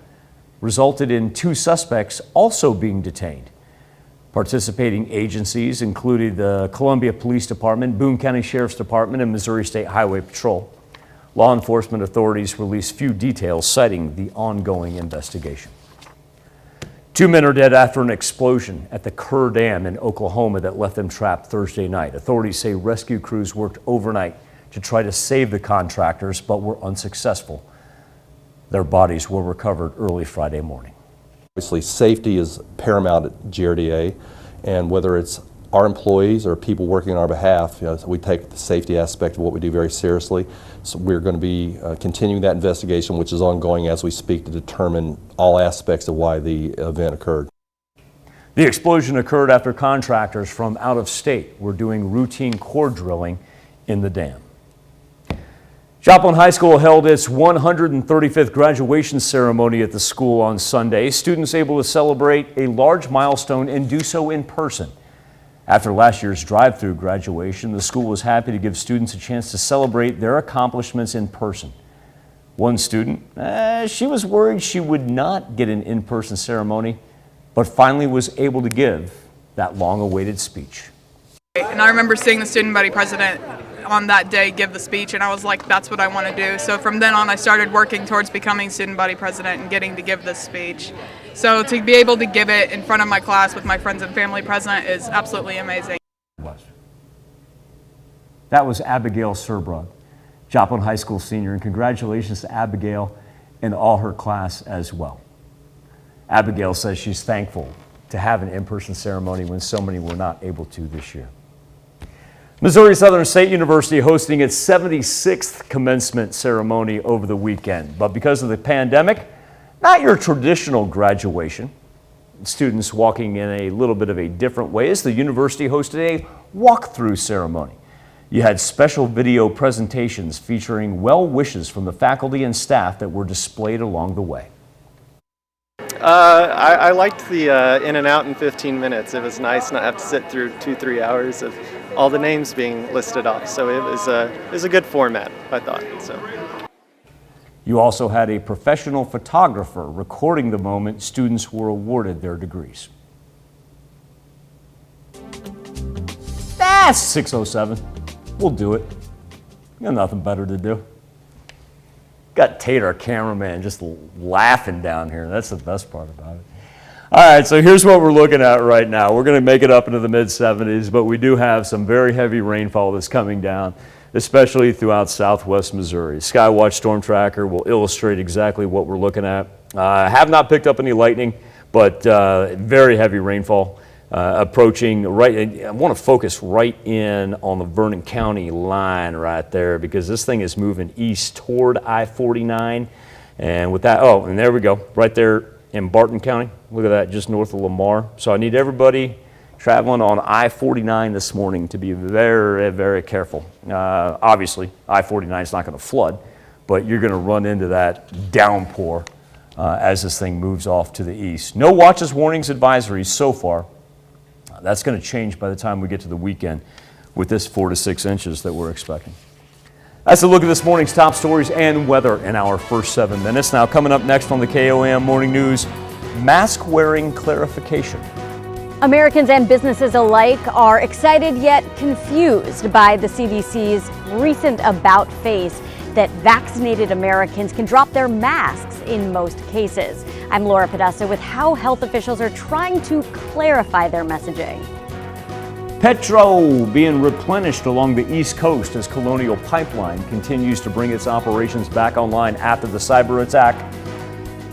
S1: resulted in 2 suspects also being detained. Participating agencies included the Columbia Police Department, Boone County Sheriff's Department, and Missouri State Highway Patrol. Law enforcement authorities released few details citing the ongoing investigation. 2 men are dead after an explosion at the Kerr Dam in Oklahoma that left them trapped Thursday night. Authorities say rescue crews worked overnight to try to save the contractors, but were unsuccessful. Their bodies were recovered early Friday morning.
S6: Obviously, safety is paramount at GRDA, and whether it's our employees or people working on our behalf, so we take the safety aspect of what we do very seriously. So we're going to be continuing that investigation, which is ongoing as we speak, to determine all aspects of why the event occurred.
S1: The explosion occurred after contractors from out of state were doing routine core drilling in the dam. Joplin High School held its 135th graduation ceremony at the school on Sunday. Students able to celebrate a large milestone and do so in person. After last year's drive-through graduation, the school was happy to give students a chance to celebrate their accomplishments in person. One student, she was worried she would not get an in-person ceremony, but finally was able to give that long-awaited speech.
S8: And I remember seeing the student body president on that day give the speech, and I was like, that's what I want to do. So from then on, I started working towards becoming student body president and getting to give this speech. So to be able to give it in front of my class with my friends and family present is absolutely amazing.
S1: That was Abigail Surbrug, Joplin High School senior, and congratulations to Abigail and all her class as well. Abigail says she's thankful to have an in-person ceremony when so many were not able to this year. Missouri Southern State University hosting its 76th commencement ceremony over the weekend, but because of the pandemic, not your traditional graduation. Students walking in a little bit of a different way as the university hosted a walkthrough ceremony. You had special video presentations featuring well wishes from the faculty and staff that were displayed along the way.
S11: I liked the in and out in 15 minutes. It was nice not have to sit through 2-3 hours of all the names being listed off. So it was a good format, I thought. So.
S1: You also had a professional photographer recording the moment students were awarded their degrees. That's 6:07. We'll do it. You got nothing better to do. Got Tate, our cameraman, just laughing down here. That's the best part about it. All right, so here's what we're looking at right now. We're going to make it up into the mid-70s, but we do have some very heavy rainfall that's coming down, especially throughout southwest Missouri. Skywatch Storm Tracker will illustrate exactly what we're looking at. Have not picked up any lightning, but very heavy rainfall approaching right. I want to focus right in on the Vernon County line right there because this thing is moving east toward I-49. And with that, oh, and there we go, right there in Barton County. Look at that, just north of Lamar. So I need everybody traveling on I-49 this morning to be very, very careful. Obviously, I-49 is not going to flood, but you're going to run into that downpour as this thing moves off to the east. No watches, warnings, advisories so far. That's going to change by the time we get to the weekend with this 4 to 6 inches that we're expecting. That's a look at this morning's top stories and weather in our first 7 minutes. Now, coming up next on the KOAM Morning News, mask wearing clarification.
S9: Americans and businesses alike are excited yet confused by the CDC's recent about face that vaccinated Americans can drop their masks in most cases. I'm Laura Podesta with how health officials are trying to clarify their messaging.
S1: Petrol being replenished along the East Coast as Colonial Pipeline continues to bring its operations back online after the cyber attack.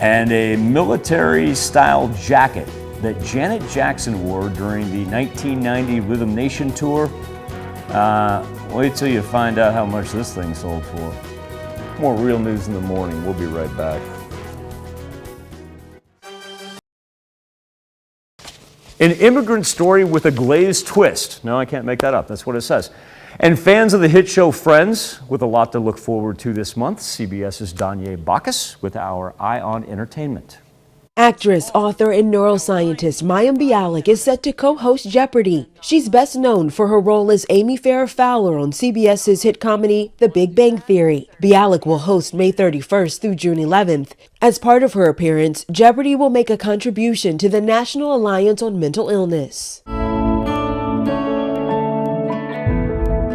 S1: And a military-style jacket that Janet Jackson wore during the 1990 Rhythm Nation tour. Wait till you find out how much this thing sold for. More real news in the morning. We'll be right back. An immigrant story with a glazed twist. No, I can't make that up. That's what it says. And fans of the hit show Friends, with a lot to look forward to this month, CBS's Danye Bacchus with our Eye on Entertainment.
S22: Actress, author, and neuroscientist Mayim Bialik is set to co-host Jeopardy! She's best known for her role as Amy Farrah Fowler on CBS's hit comedy The Big Bang Theory. Bialik will host May 31st through June 11th. As part of her appearance, Jeopardy! Will make a contribution to the National Alliance on Mental Illness.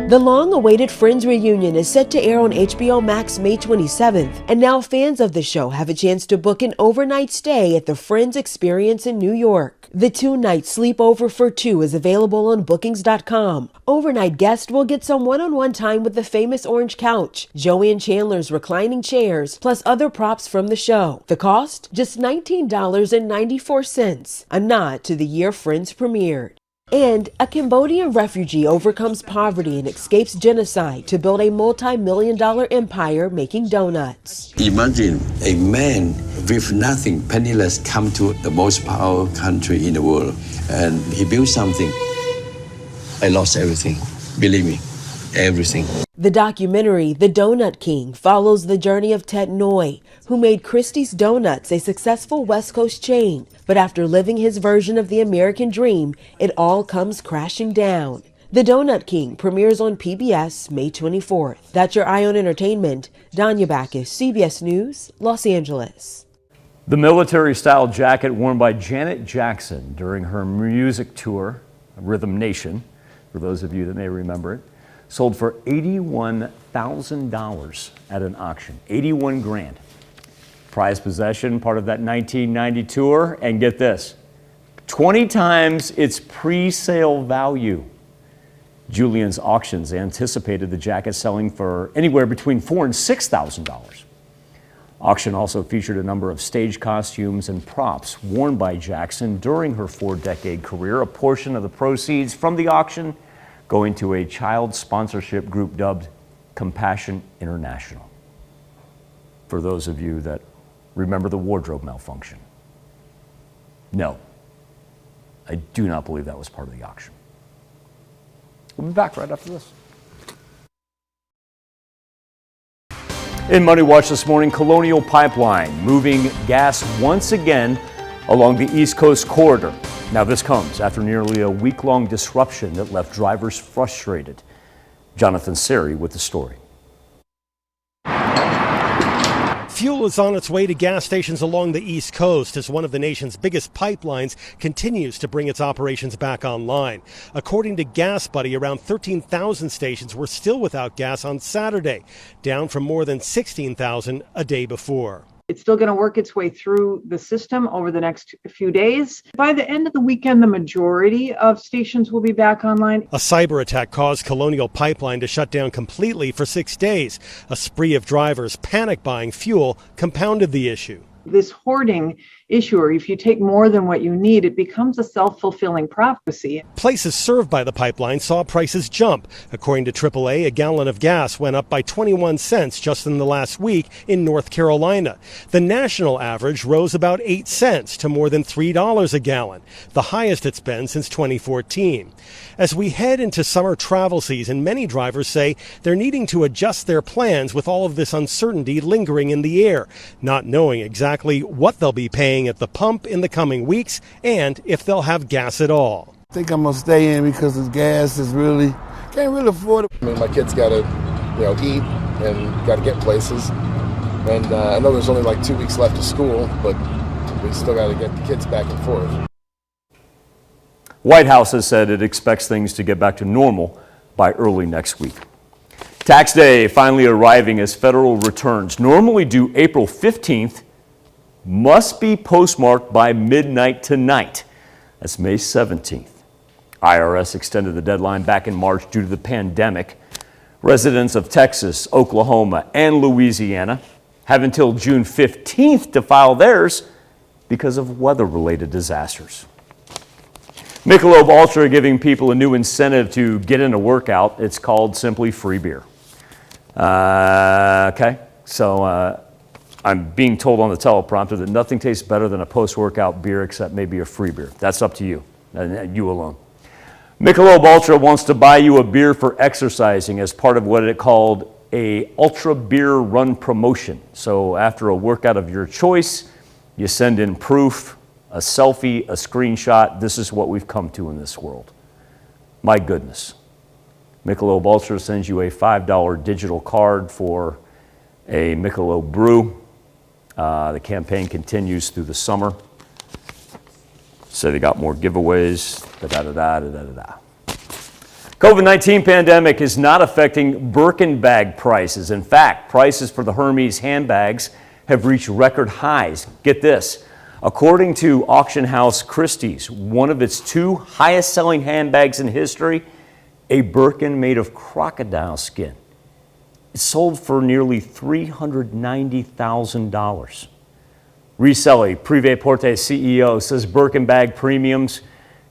S22: The long-awaited Friends reunion is set to air on HBO Max May 27th, and now fans of the show have a chance to book an overnight stay at the Friends Experience in New York. The two-night sleepover for two is available on bookings.com. Overnight guests will get some one-on-one time with the famous orange couch, Joey and Chandler's reclining chairs, plus other props from the show. The cost? Just $19.94, a nod to the year Friends premiered. And a Cambodian refugee overcomes poverty and escapes genocide to build a multi-million-dollar empire making donuts.
S7: Imagine a man with nothing, penniless, come to the most powerful country in the world, and he built something. I lost everything. Believe me, everything.
S22: The documentary, The Donut King, follows the journey of Ted Noy, who made Christie's Donuts a successful West Coast chain. But after living his version of the American dream, it all comes crashing down. The Donut King premieres on PBS May 24th. That's your Eye on Entertainment. Danya Backus, CBS News, Los Angeles.
S1: The military-style jacket worn by Janet Jackson during her music tour, Rhythm Nation, for those of you that may remember it, sold for $81,000 at an auction. 81 grand. Prized possession, part of that 1990 tour, and get this, 20 times its pre-sale value. Julian's Auctions anticipated the jacket selling for anywhere between $4,000 and $6,000. Auction also featured a number of stage costumes and props worn by Jackson during her 4-decade career. A portion of the proceeds from the auction going to a child sponsorship group dubbed Compassion International. For those of you that remember the wardrobe malfunction. No, I do not believe that was part of the auction. We'll be back right after this. In Money Watch this morning, Colonial Pipeline moving gas once again along the East Coast corridor. Now this comes after nearly a week-long disruption that left drivers frustrated. Jonathan Seri with the story.
S10: Fuel is on its way to gas stations along the East Coast as one of the nation's biggest pipelines continues to bring its operations back online. According to Gas Buddy, around 13,000 stations were still without gas on Saturday, down from more than 16,000 a day before.
S13: It's still going to work its way through the system over the next few days. By the end of the weekend, the majority of stations will be back online.
S10: A cyber attack caused Colonial Pipeline to shut down completely for 6 days. A spree of drivers panic buying fuel compounded the issue.
S13: This hoarding issue, or if you take more than what you need, it becomes a self-fulfilling prophecy.
S10: Places served by the pipeline saw prices jump. According to AAA, a gallon of gas went up by 21 cents just in the last week in North Carolina. The national average rose about 8 cents to more than $3 a gallon, the highest it's been since 2014. As we head into summer travel season, many drivers say they're needing to adjust their plans with all of this uncertainty lingering in the air, not knowing exactly what they'll be paying at the pump in the coming weeks and if they'll have gas at all.
S14: I think I'm gonna stay in because the gas is can't really afford it.
S25: I mean, my kids gotta, eat and gotta get places. And I know there's only like 2 weeks left of school, but we still gotta get the kids back and forth.
S1: White House has said it expects things to get back to normal by early next week. Tax day finally arriving as federal returns, normally due April 15th, must be postmarked by midnight tonight. That's May 17th. IRS extended the deadline back in March due to the pandemic. Residents of Texas, Oklahoma, and Louisiana have until June 15th to file theirs because of weather-related disasters. Michelob Ultra giving people a new incentive to get in a workout. It's called simply free beer. I'm being told on the teleprompter that nothing tastes better than a post-workout beer except maybe a free beer. That's up to you, and you alone. Michelob Ultra wants to buy you a beer for exercising as part of what it called a Ultra Beer Run promotion. So after a workout of your choice, you send in proof, a selfie, a screenshot. This is what we've come to in this world. My goodness. Michelob Ultra sends you a $5 digital card for a Michelob brew. The campaign continues through the summer. So they got more giveaways, COVID-19 pandemic is not affecting Birkin bag prices. In fact, prices for the Hermes handbags have reached record highs. Get this. According to auction house Christie's, one of its 2 highest selling handbags in history, a Birkin made of crocodile skin. It sold for nearly $390,000. Reselli, Privé Porte CEO, says Birkin bag premiums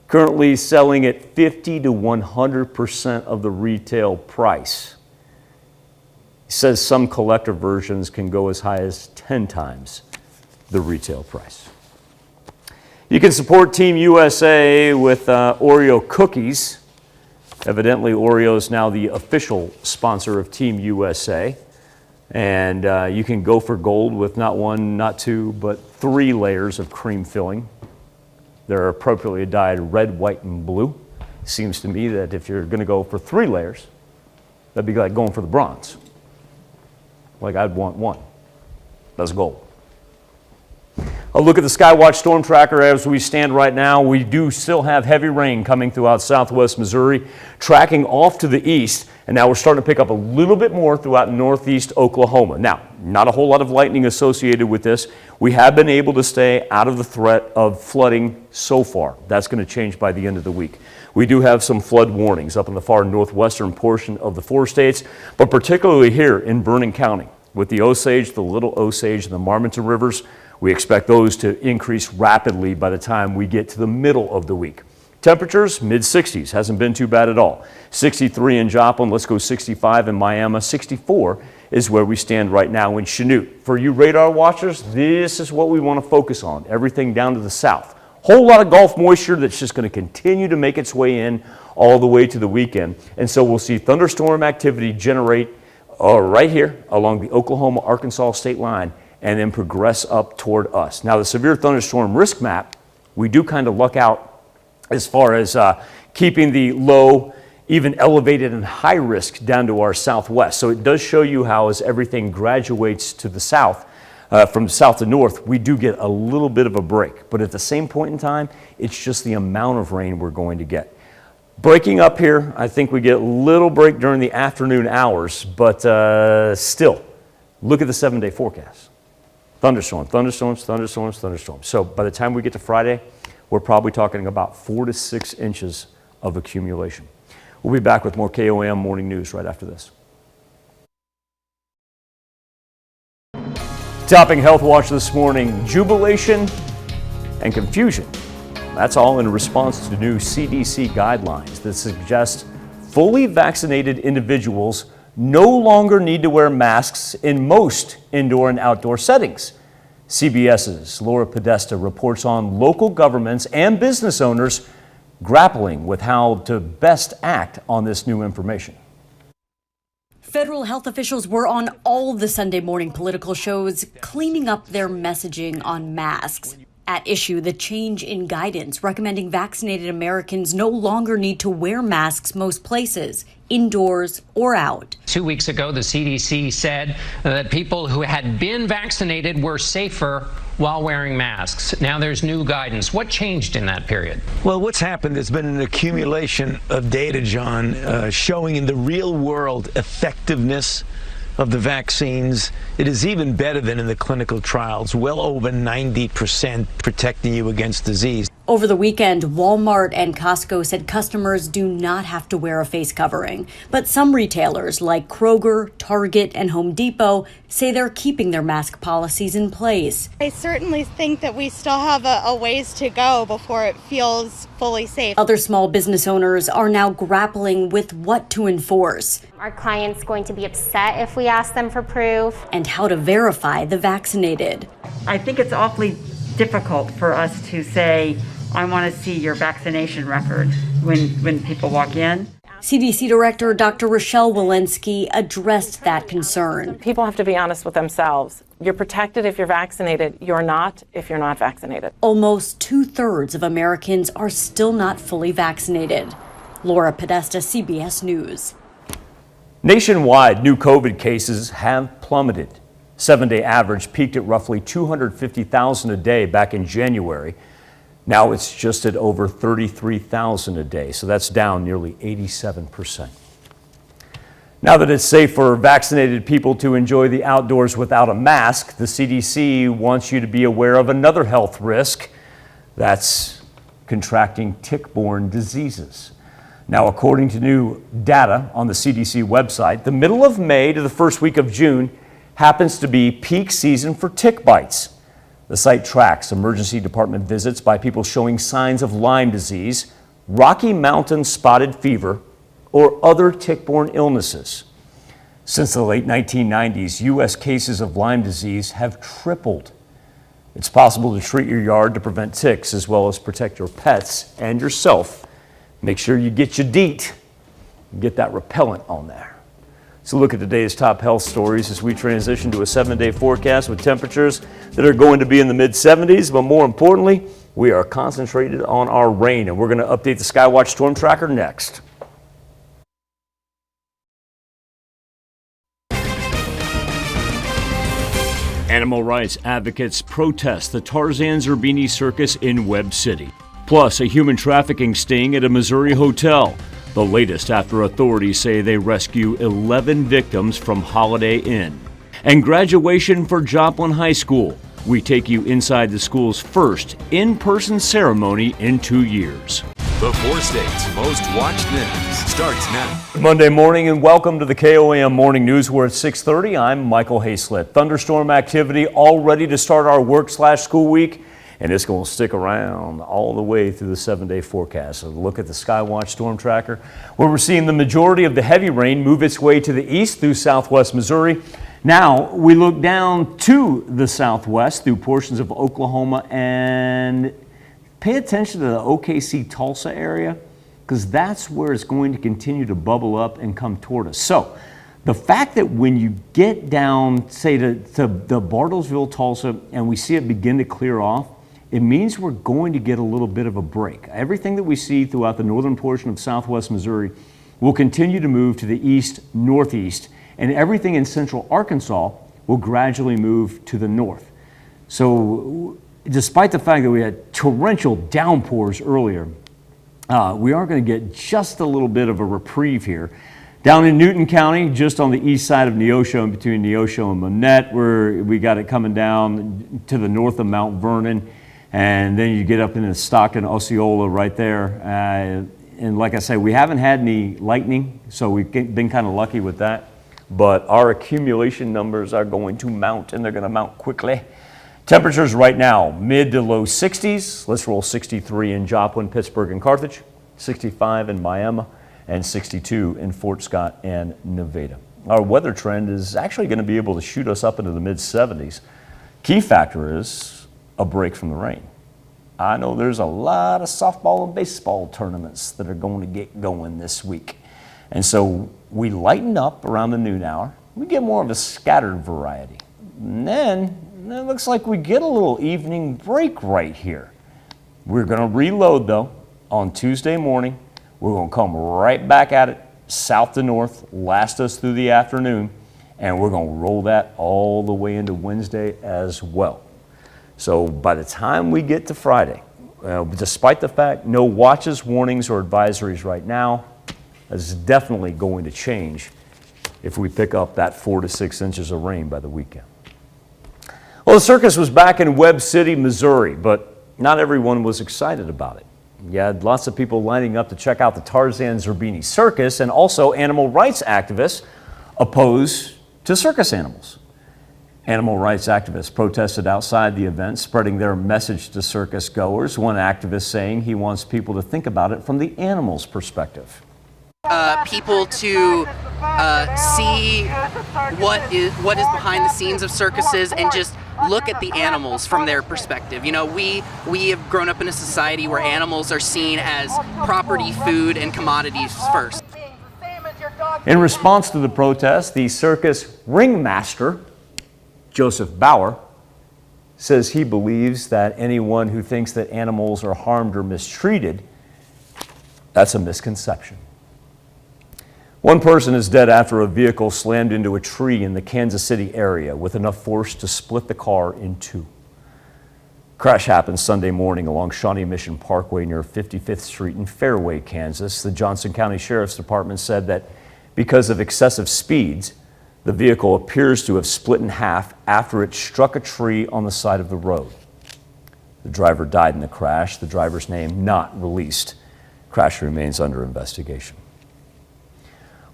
S1: currently selling at 50 to 100% of the retail price. He says some collector versions can go as high as 10 times the retail price. You can support Team USA with Oreo cookies. Evidently, Oreo is now the official sponsor of Team USA. And you can go for gold with not 1, not 2, but 3 layers of cream filling. They're appropriately dyed red, white, and blue. Seems to me that if you're going to go for 3 layers, that'd be like going for the bronze. Like I'd want 1. That's gold. A look at the Skywatch Storm Tracker as we stand right now. We do still have heavy rain coming throughout southwest Missouri, tracking off to the east, and now we're starting to pick up a little bit more throughout northeast Oklahoma. Now, not a whole lot of lightning associated with this. We have been able to stay out of the threat of flooding so far. That's going to change by the end of the week. We do have some flood warnings up in the far northwestern portion of the 4 states, but particularly here in Vernon County with the Osage, the Little Osage, and the Marmonton rivers. We expect those to increase rapidly by the time we get to the middle of the week. Temperatures, mid-60s, hasn't been too bad at all. 63 in Joplin, let's go 65 in Miami, 64 is where we stand right now in Chanute. For you radar watchers, this is what we want to focus on, everything down to the south. Whole lot of Gulf moisture that's just going to continue to make its way in all the way to the weekend. And so we'll see thunderstorm activity generate right here along the Oklahoma-Arkansas state line and then progress up toward us. Now, the severe thunderstorm risk map, we do kind of luck out as far as keeping the low, even elevated and high risk down to our southwest. So it does show you how as everything graduates to the south, from south to north, we do get a little bit of a break. But at the same point in time, it's just the amount of rain we're going to get. Breaking up here, I think we get a little break during the afternoon hours, but still, look at the 7-day forecast. Thunderstorms, thunderstorms, thunderstorms, thunderstorms. So by the time we get to Friday, we're probably talking about 4 to 6 inches of accumulation. We'll be back with more KOAM Morning News right after this. Topping Health Watch this morning, jubilation and confusion. That's all in response to new CDC guidelines that suggest fully vaccinated individuals no longer need to wear masks in most indoor and outdoor settings. CBS's Laura Podesta reports on local governments and business owners grappling with how to best act on this new information.
S9: Federal health officials were on all the Sunday morning political shows cleaning up their messaging on masks. At issue, the change in guidance recommending vaccinated Americans no longer need to wear masks most places, indoors or out.
S12: 2 weeks ago, the CDC said that people who had been vaccinated were safer while wearing masks. Now there's new guidance. What changed in that period?
S15: Well, what's happened, there's been an accumulation of data, John, showing in the real world effectiveness of the vaccines. It is even better than in the clinical trials, well over 90% protecting you against disease.
S9: Over the weekend, Walmart and Costco said customers do not have to wear a face covering. But some retailers like Kroger, Target, and Home Depot say they're keeping their mask policies in place.
S18: I certainly think that we still have a ways to go before it feels fully safe.
S9: Other small business owners are now grappling with what to enforce.
S19: Our client's going to be upset if we ask them for proof.
S9: And how to verify the vaccinated.
S20: I think it's awfully difficult for us to say, I want to see your vaccination record when people walk in.
S9: CDC Director Dr. Rochelle Walensky addressed that concern.
S26: People have to be honest with themselves. You're protected if you're vaccinated. You're not if you're not vaccinated.
S9: Almost 2/3 of Americans are still not fully vaccinated. Laura Podesta, CBS News.
S1: Nationwide, new COVID cases have plummeted. 7-day average peaked at roughly 250,000 a day back in January. Now it's just at over 33,000 a day, so that's down nearly 87%. Now that it's safe for vaccinated people to enjoy the outdoors without a mask, the CDC wants you to be aware of another health risk. That's contracting tick-borne diseases. Now, according to new data on the CDC website, the middle of May to the first week of June happens to be peak season for tick bites. The site tracks emergency department visits by people showing signs of Lyme disease, Rocky Mountain spotted fever, or other tick-borne illnesses. Since the late 1990s, U.S. cases of Lyme disease have tripled. It's possible to treat your yard to prevent ticks as well as protect your pets and yourself. Make sure you get your DEET and get that repellent on there. So look at today's top health stories as we transition to a 7-day forecast with temperatures that are going to be in the mid-70s, but more importantly, we are concentrated on our rain, and we're going to update the Skywatch Storm Tracker next. Animal rights advocates protest the Tarzan Zerbini circus in Webb City. Plus, a human trafficking sting at a Missouri hotel. The latest after authorities say they rescue 11 victims from Holiday Inn. And graduation for Joplin High School. We take you inside the school's first in-person ceremony in 2 years.
S4: The four states most watched news starts now.
S1: Monday morning and welcome to the KOAM Morning News. We're at 6:30. I'm Michael Hayslett. Thunderstorm activity all ready to start our work/school week, and it's going to stick around all the way through the 7-day forecast. So look at the Skywatch Storm Tracker, where we're seeing the majority of the heavy rain move its way to the east through southwest Missouri. Now we look down to the southwest through portions of Oklahoma, and pay attention to the OKC Tulsa area, because that's where it's going to continue to bubble up and come toward us. So the fact that when you get down, say, to the Bartlesville, Tulsa, and we see it begin to clear off, it means we're going to get a little bit of a break. Everything that we see throughout the northern portion of southwest Missouri will continue to move to the east, northeast, and everything in central Arkansas will gradually move to the north. So despite the fact that we had torrential downpours earlier, we are going to get just a little bit of a reprieve here. Down in Newton County, just on the east side of Neosho, between Neosho and Monette, where we got it coming down to the north of Mount Vernon, and then you get up into Stockton, Osceola right there. And like I say, we haven't had any lightning, so we've been kind of lucky with that. But our accumulation numbers are going to mount, and they're going to mount quickly. Temperatures right now, mid to low 60s. Let's roll 63 in Joplin, Pittsburgh, and Carthage, 65 in Miami, and 62 in Fort Scott and Nevada. Our weather trend is actually going to be able to shoot us up into the mid-70s. Key factor is a break from the rain. I know there's a lot of softball and baseball tournaments that are going to get going this week. And so we lighten up around the noon hour. We get more of a scattered variety. And then it looks like we get a little evening break right here. We're going to reload, though, on Tuesday morning. We're going to come right back at it, south to north, last us through the afternoon, and we're going to roll that all the way into Wednesday as well. So by the time we get to Friday, despite the fact no watches, warnings, or advisories right now, that's definitely going to change if we pick up that 4 to 6 inches of rain by the weekend. Well, the circus was back in Webb City, Missouri, but not everyone was excited about it. You had lots of people lining up to check out the Tarzan Zerbini circus, and also animal rights activists opposed to circus animals. Animal rights activists protested outside the event, spreading their message to circus goers, one activist saying he wants people to think about it from the animal's perspective.
S5: People to see what is behind the scenes of circuses and just look at the animals from their perspective. You know, we have grown up in a society where animals are seen as property, food, and commodities first.
S1: In response to the protest, the circus ringmaster, Joseph Bauer, says he believes that anyone who thinks that animals are harmed or mistreated, that's a misconception. One person is dead after a vehicle slammed into a tree in the Kansas City area with enough force to split the car in two. Crash happened Sunday morning along Shawnee Mission Parkway near 55th Street in Fairway, Kansas. The Johnson County Sheriff's Department said that because of excessive speeds, the vehicle appears to have split in half after it struck a tree on the side of the road. The driver died in the crash. The driver's name not released. Crash remains under investigation.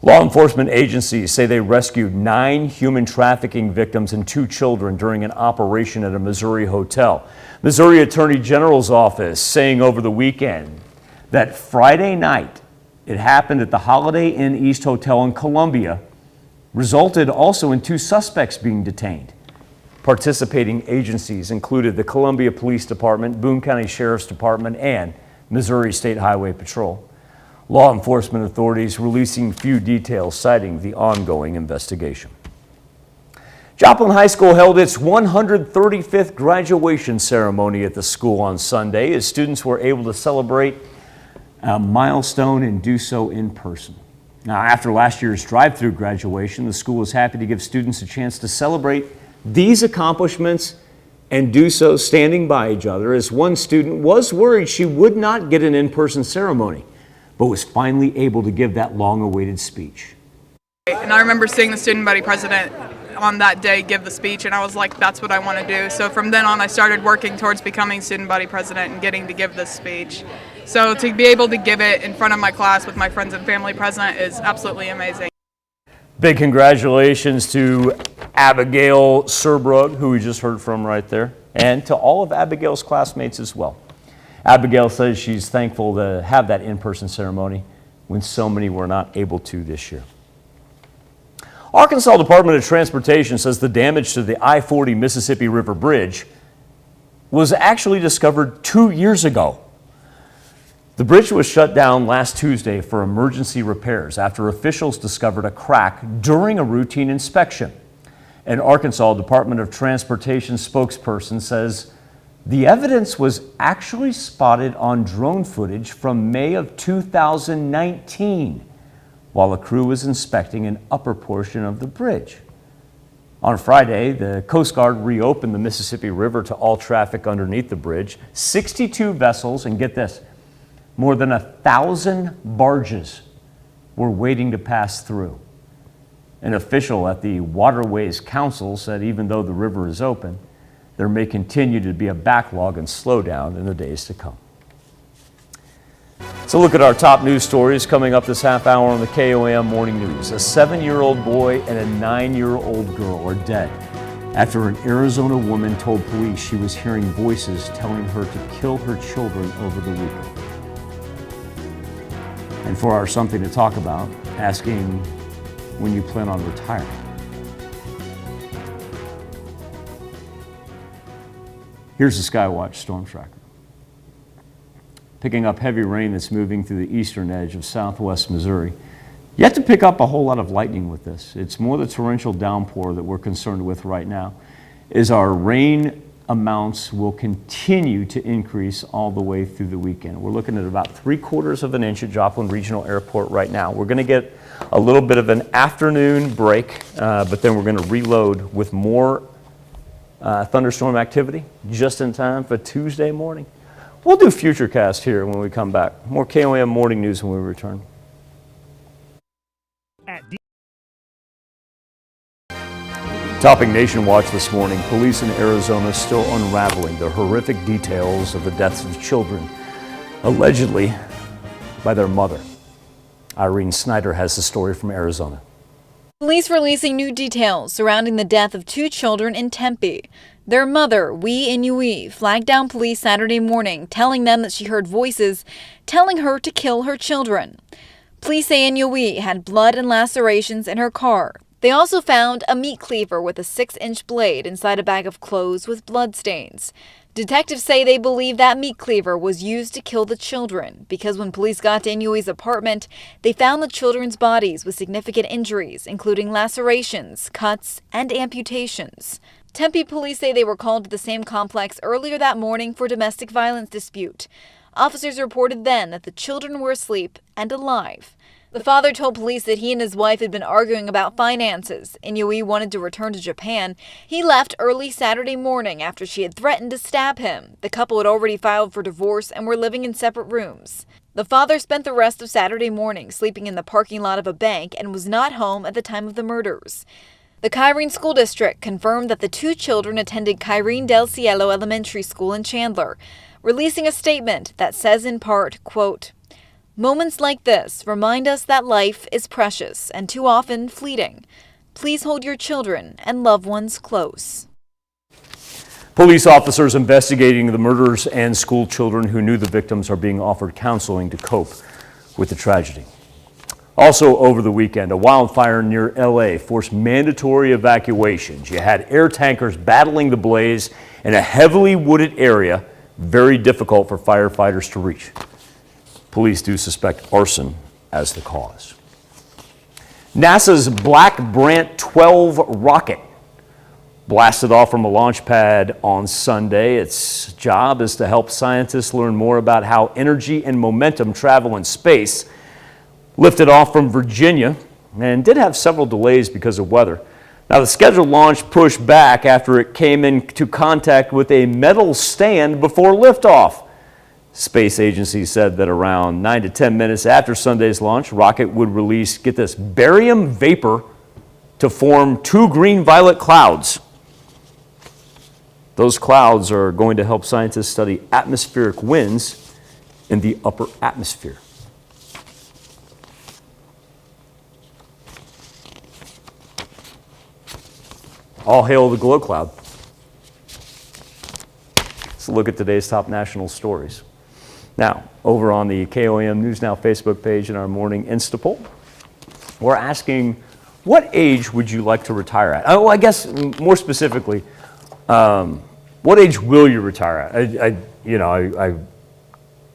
S1: Law enforcement agencies say they rescued 9 human trafficking victims and 2 children during an operation at a Missouri hotel. Missouri Attorney General's office saying over the weekend that Friday night it happened at the Holiday Inn East Hotel in Columbia, resulted also in 2 suspects being detained. Participating agencies included the Columbia Police Department, Boone County Sheriff's Department, and Missouri State Highway Patrol. Law enforcement authorities releasing few details citing the ongoing investigation. Joplin High School held its 135th graduation ceremony at the school on Sunday as students were able to celebrate a milestone and do so in person. Now, after last year's drive-through graduation, the school was happy to give students a chance to celebrate these accomplishments and do so standing by each other, as one student was worried she would not get an in-person ceremony, but was finally able to give that long-awaited speech.
S8: And I remember seeing the student body president on that day give the speech, and I was like, that's what I want to do. So from then on, I started working towards becoming student body president and getting to give this speech. So to be able to give it in front of my class with my friends and family present is absolutely amazing.
S1: Big congratulations to Abigail Serbrug, who we just heard from right there, and to all of Abigail's classmates as well. Abigail says she's thankful to have that in-person ceremony when so many were not able to this year. Arkansas Department of Transportation says the damage to the I-40 Mississippi River Bridge was actually discovered 2 years ago. The bridge was shut down last Tuesday for emergency repairs after officials discovered a crack during a routine inspection. An Arkansas Department of Transportation spokesperson says the evidence was actually spotted on drone footage from May of 2019 while a crew was inspecting an upper portion of the bridge. On Friday, the Coast Guard reopened the Mississippi River to all traffic underneath the bridge. 62 vessels, and get this, more than 1,000 barges were waiting to pass through. An official at the Waterways Council said even though the river is open, there may continue to be a backlog and slowdown in the days to come. So look at our top news stories coming up this half hour on the KOAM Morning News. A 7-year-old boy and a 9-year-old girl are dead after an Arizona woman told police she was hearing voices telling her to kill her children over the weekend. And for our Something to Talk About, asking when you plan on retiring. Here's the Skywatch Storm Tracker. Picking up heavy rain that's moving through the eastern edge of southwest Missouri. Yet to pick up a whole lot of lightning with this. It's more the torrential downpour that we're concerned with right now, as our rain amounts will continue to increase all the way through the weekend. We're looking at about 3/4 of an inch at Joplin Regional Airport right now. We're going to get a little bit of an afternoon break, but then we're going to reload with more thunderstorm activity just in time for Tuesday morning. We'll do Futurecast here when we come back. More KOAM Morning News when we return. Topping Nation Watch this morning, police in Arizona still unraveling the horrific details of the deaths of children, allegedly by their mother. Irene Snyder has the story from Arizona.
S2: Police releasing new details surrounding the death of 2 children in Tempe. Their mother, Wee Inyui, flagged down police Saturday morning, telling them that she heard voices telling her to kill her children. Police say Inyui had blood and lacerations in her car. They also found a meat cleaver with a 6-inch blade inside a bag of clothes with bloodstains. Detectives say they believe that meat cleaver was used to kill the children because when police got to Inyui's apartment, they found the children's bodies with significant injuries, including lacerations, cuts, and amputations. Tempe police say they were called to the same complex earlier that morning for a domestic violence dispute. Officers reported then that the children were asleep and alive. The father told police that he and his wife had been arguing about finances. Inui wanted to return to Japan. He left early Saturday morning after she had threatened to stab him. The couple had already filed for divorce and were living in separate rooms. The father spent the rest of Saturday morning sleeping in the parking lot of a bank and was not home at the time of the murders. The Kyrene School District confirmed that the two children attended Kyrene del Cielo Elementary School in Chandler, releasing a statement that says in part, quote, "Moments like this remind us that life is precious and too often fleeting. Please hold your children and loved ones close."
S1: Police officers investigating the murders and school children who knew the victims are being offered counseling to cope with the tragedy. Also over the weekend, a wildfire near LA forced mandatory evacuations. You had air tankers battling the blaze in a heavily wooded area, very difficult for firefighters to reach. Police do suspect arson as the cause. NASA's Black Brant 12 rocket blasted off from a launch pad on Sunday. Its job is to help scientists learn more about how energy and momentum travel in space. Lifted off from Virginia and did have several delays because of weather. Now, the scheduled launch pushed back after it came into contact with a metal stand before liftoff. Space agency said that around 9 to 10 minutes after Sunday's launch, rocket would release, get this, barium vapor to form two green-violet clouds. Those clouds are going to help scientists study atmospheric winds in the upper atmosphere. All hail the glow cloud. Let's look at today's top national stories. Now, over on the KOAM News Now Facebook page in our morning Insta poll, we're asking, what age would you like to retire at? Oh, I guess more specifically, what age will you retire at? I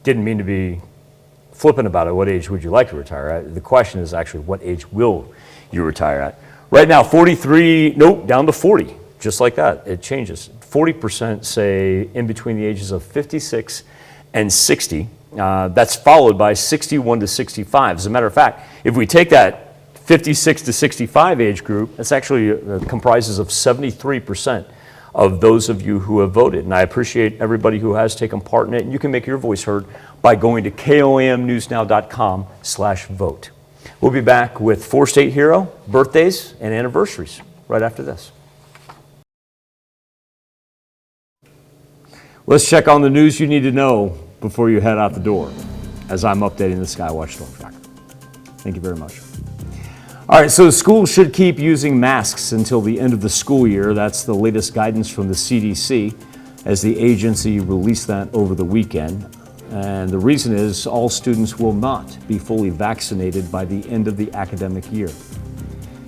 S1: didn't mean to be flippant about it. What age would you like to retire at? The question is actually, what age will you retire at? Right now, 43, nope, down to 40, just like that. It changes. 40% say in between the ages of 56 and 60. That's followed by 61 to 65. As a matter of fact, if we take that 56 to 65 age group, that's actually comprises of 73% of those of you who have voted. And I appreciate everybody who has taken part in it. And you can make your voice heard by going to komnewsnow.com/vote. We'll be back with 4 state hero birthdays and anniversaries right after this. Let's check on the news you need to know before you head out the door as I'm updating the Skywatch Storm Tracker. Thank you very much. All right, so schools should keep using masks until the end of the school year. That's the latest guidance from the CDC as the agency released that over the weekend. And the reason is all students will not be fully vaccinated by the end of the academic year.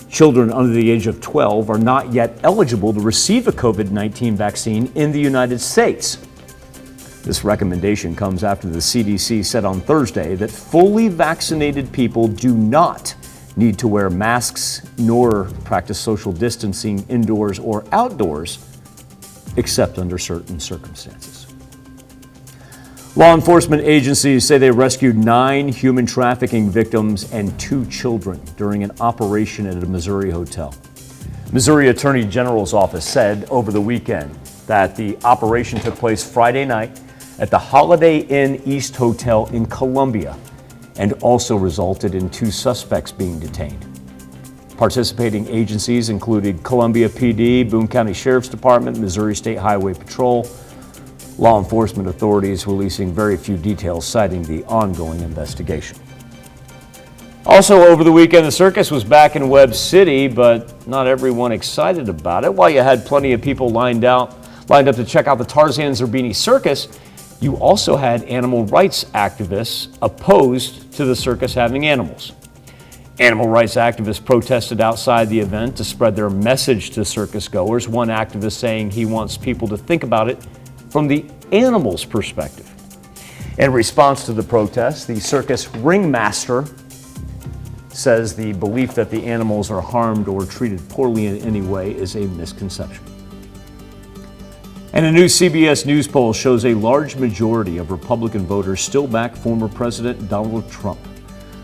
S1: Children under the age of 12 are not yet eligible to receive a COVID-19 vaccine in the United States. This recommendation comes after the CDC said on Thursday that fully vaccinated people do not need to wear masks nor practice social distancing indoors or outdoors, except under certain circumstances. Law enforcement agencies say they rescued 9 human trafficking victims and 2 children during an operation at a Missouri hotel. Missouri Attorney General's office said over the weekend that the operation took place Friday night at the Holiday Inn East Hotel in Columbia and also resulted in 2 suspects being detained. Participating agencies included Columbia PD, Boone County Sheriff's Department, Missouri State Highway Patrol. Law enforcement authorities releasing very few details, citing the ongoing investigation. Also over the weekend, the circus was back in Webb City, but not everyone excited about it. While you had plenty of people lined up to check out the Tarzan Zerbini Circus, you also had animal rights activists opposed to the circus having animals. Animal rights activists protested outside the event to spread their message to circus goers. One activist saying he wants people to think about it from the animal's perspective. In response to the protest, the circus ringmaster says the belief that the animals are harmed or treated poorly in any way is a misconception. And a new CBS News poll shows a large majority of Republican voters still back former President Donald Trump.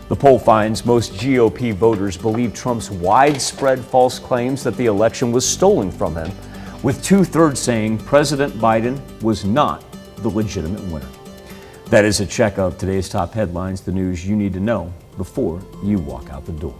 S1: The poll finds most GOP voters believe Trump's widespread false claims that the election was stolen from him, with 2/3 saying President Biden was not the legitimate winner. That is a check of today's top headlines, the news you need to know before you walk out the door.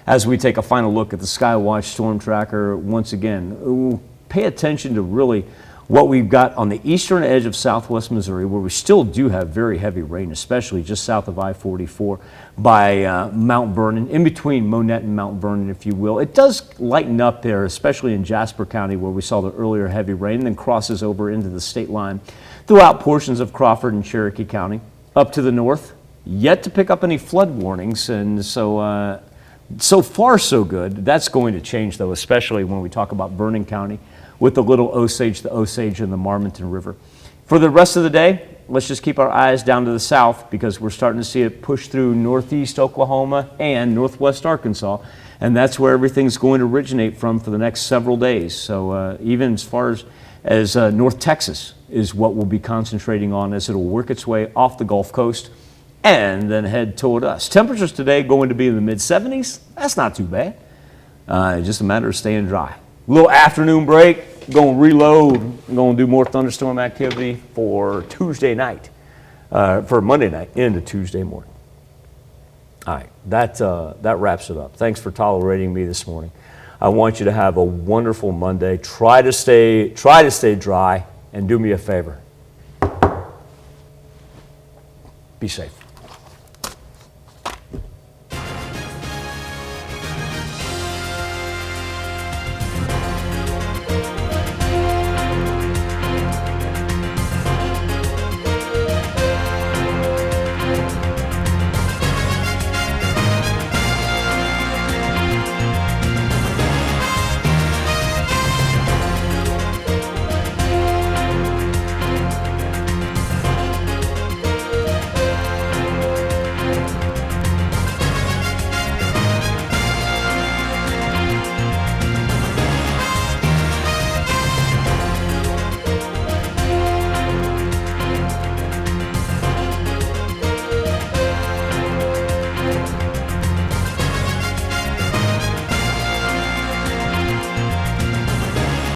S1: As we take a final look at the Skywatch Storm Tracker, once again, pay attention to really what we've got on the eastern edge of southwest Missouri, where we still do have very heavy rain, especially just south of I-44 by Mount Vernon, in between Monette and Mount Vernon, if you will. It does lighten up there, especially in Jasper County, where we saw the earlier heavy rain, and then crosses over into the state line throughout portions of Crawford and Cherokee County. Up to the north, yet to pick up any flood warnings, and so far so good. That's going to change, though, especially when we talk about Vernon County, with the Little Osage, the Osage, and the Marmonton River. For the rest of the day, let's just keep our eyes down to the south, because we're starting to see it push through northeast Oklahoma and northwest Arkansas, and that's where everything's going to originate from for the next several days. So even as far as North Texas is what we'll be concentrating on as it'll work its way off the Gulf Coast and then head toward us. Temperatures today going to be in the mid-70s. That's not too bad. Just a matter of staying dry. Little afternoon break. Going to reload. Going to do more thunderstorm activity for Tuesday night, for Monday night into Tuesday morning. All right, that wraps it up. Thanks for tolerating me this morning. I want you to have a wonderful Monday. Try to stay dry, and do me a favor. Be safe.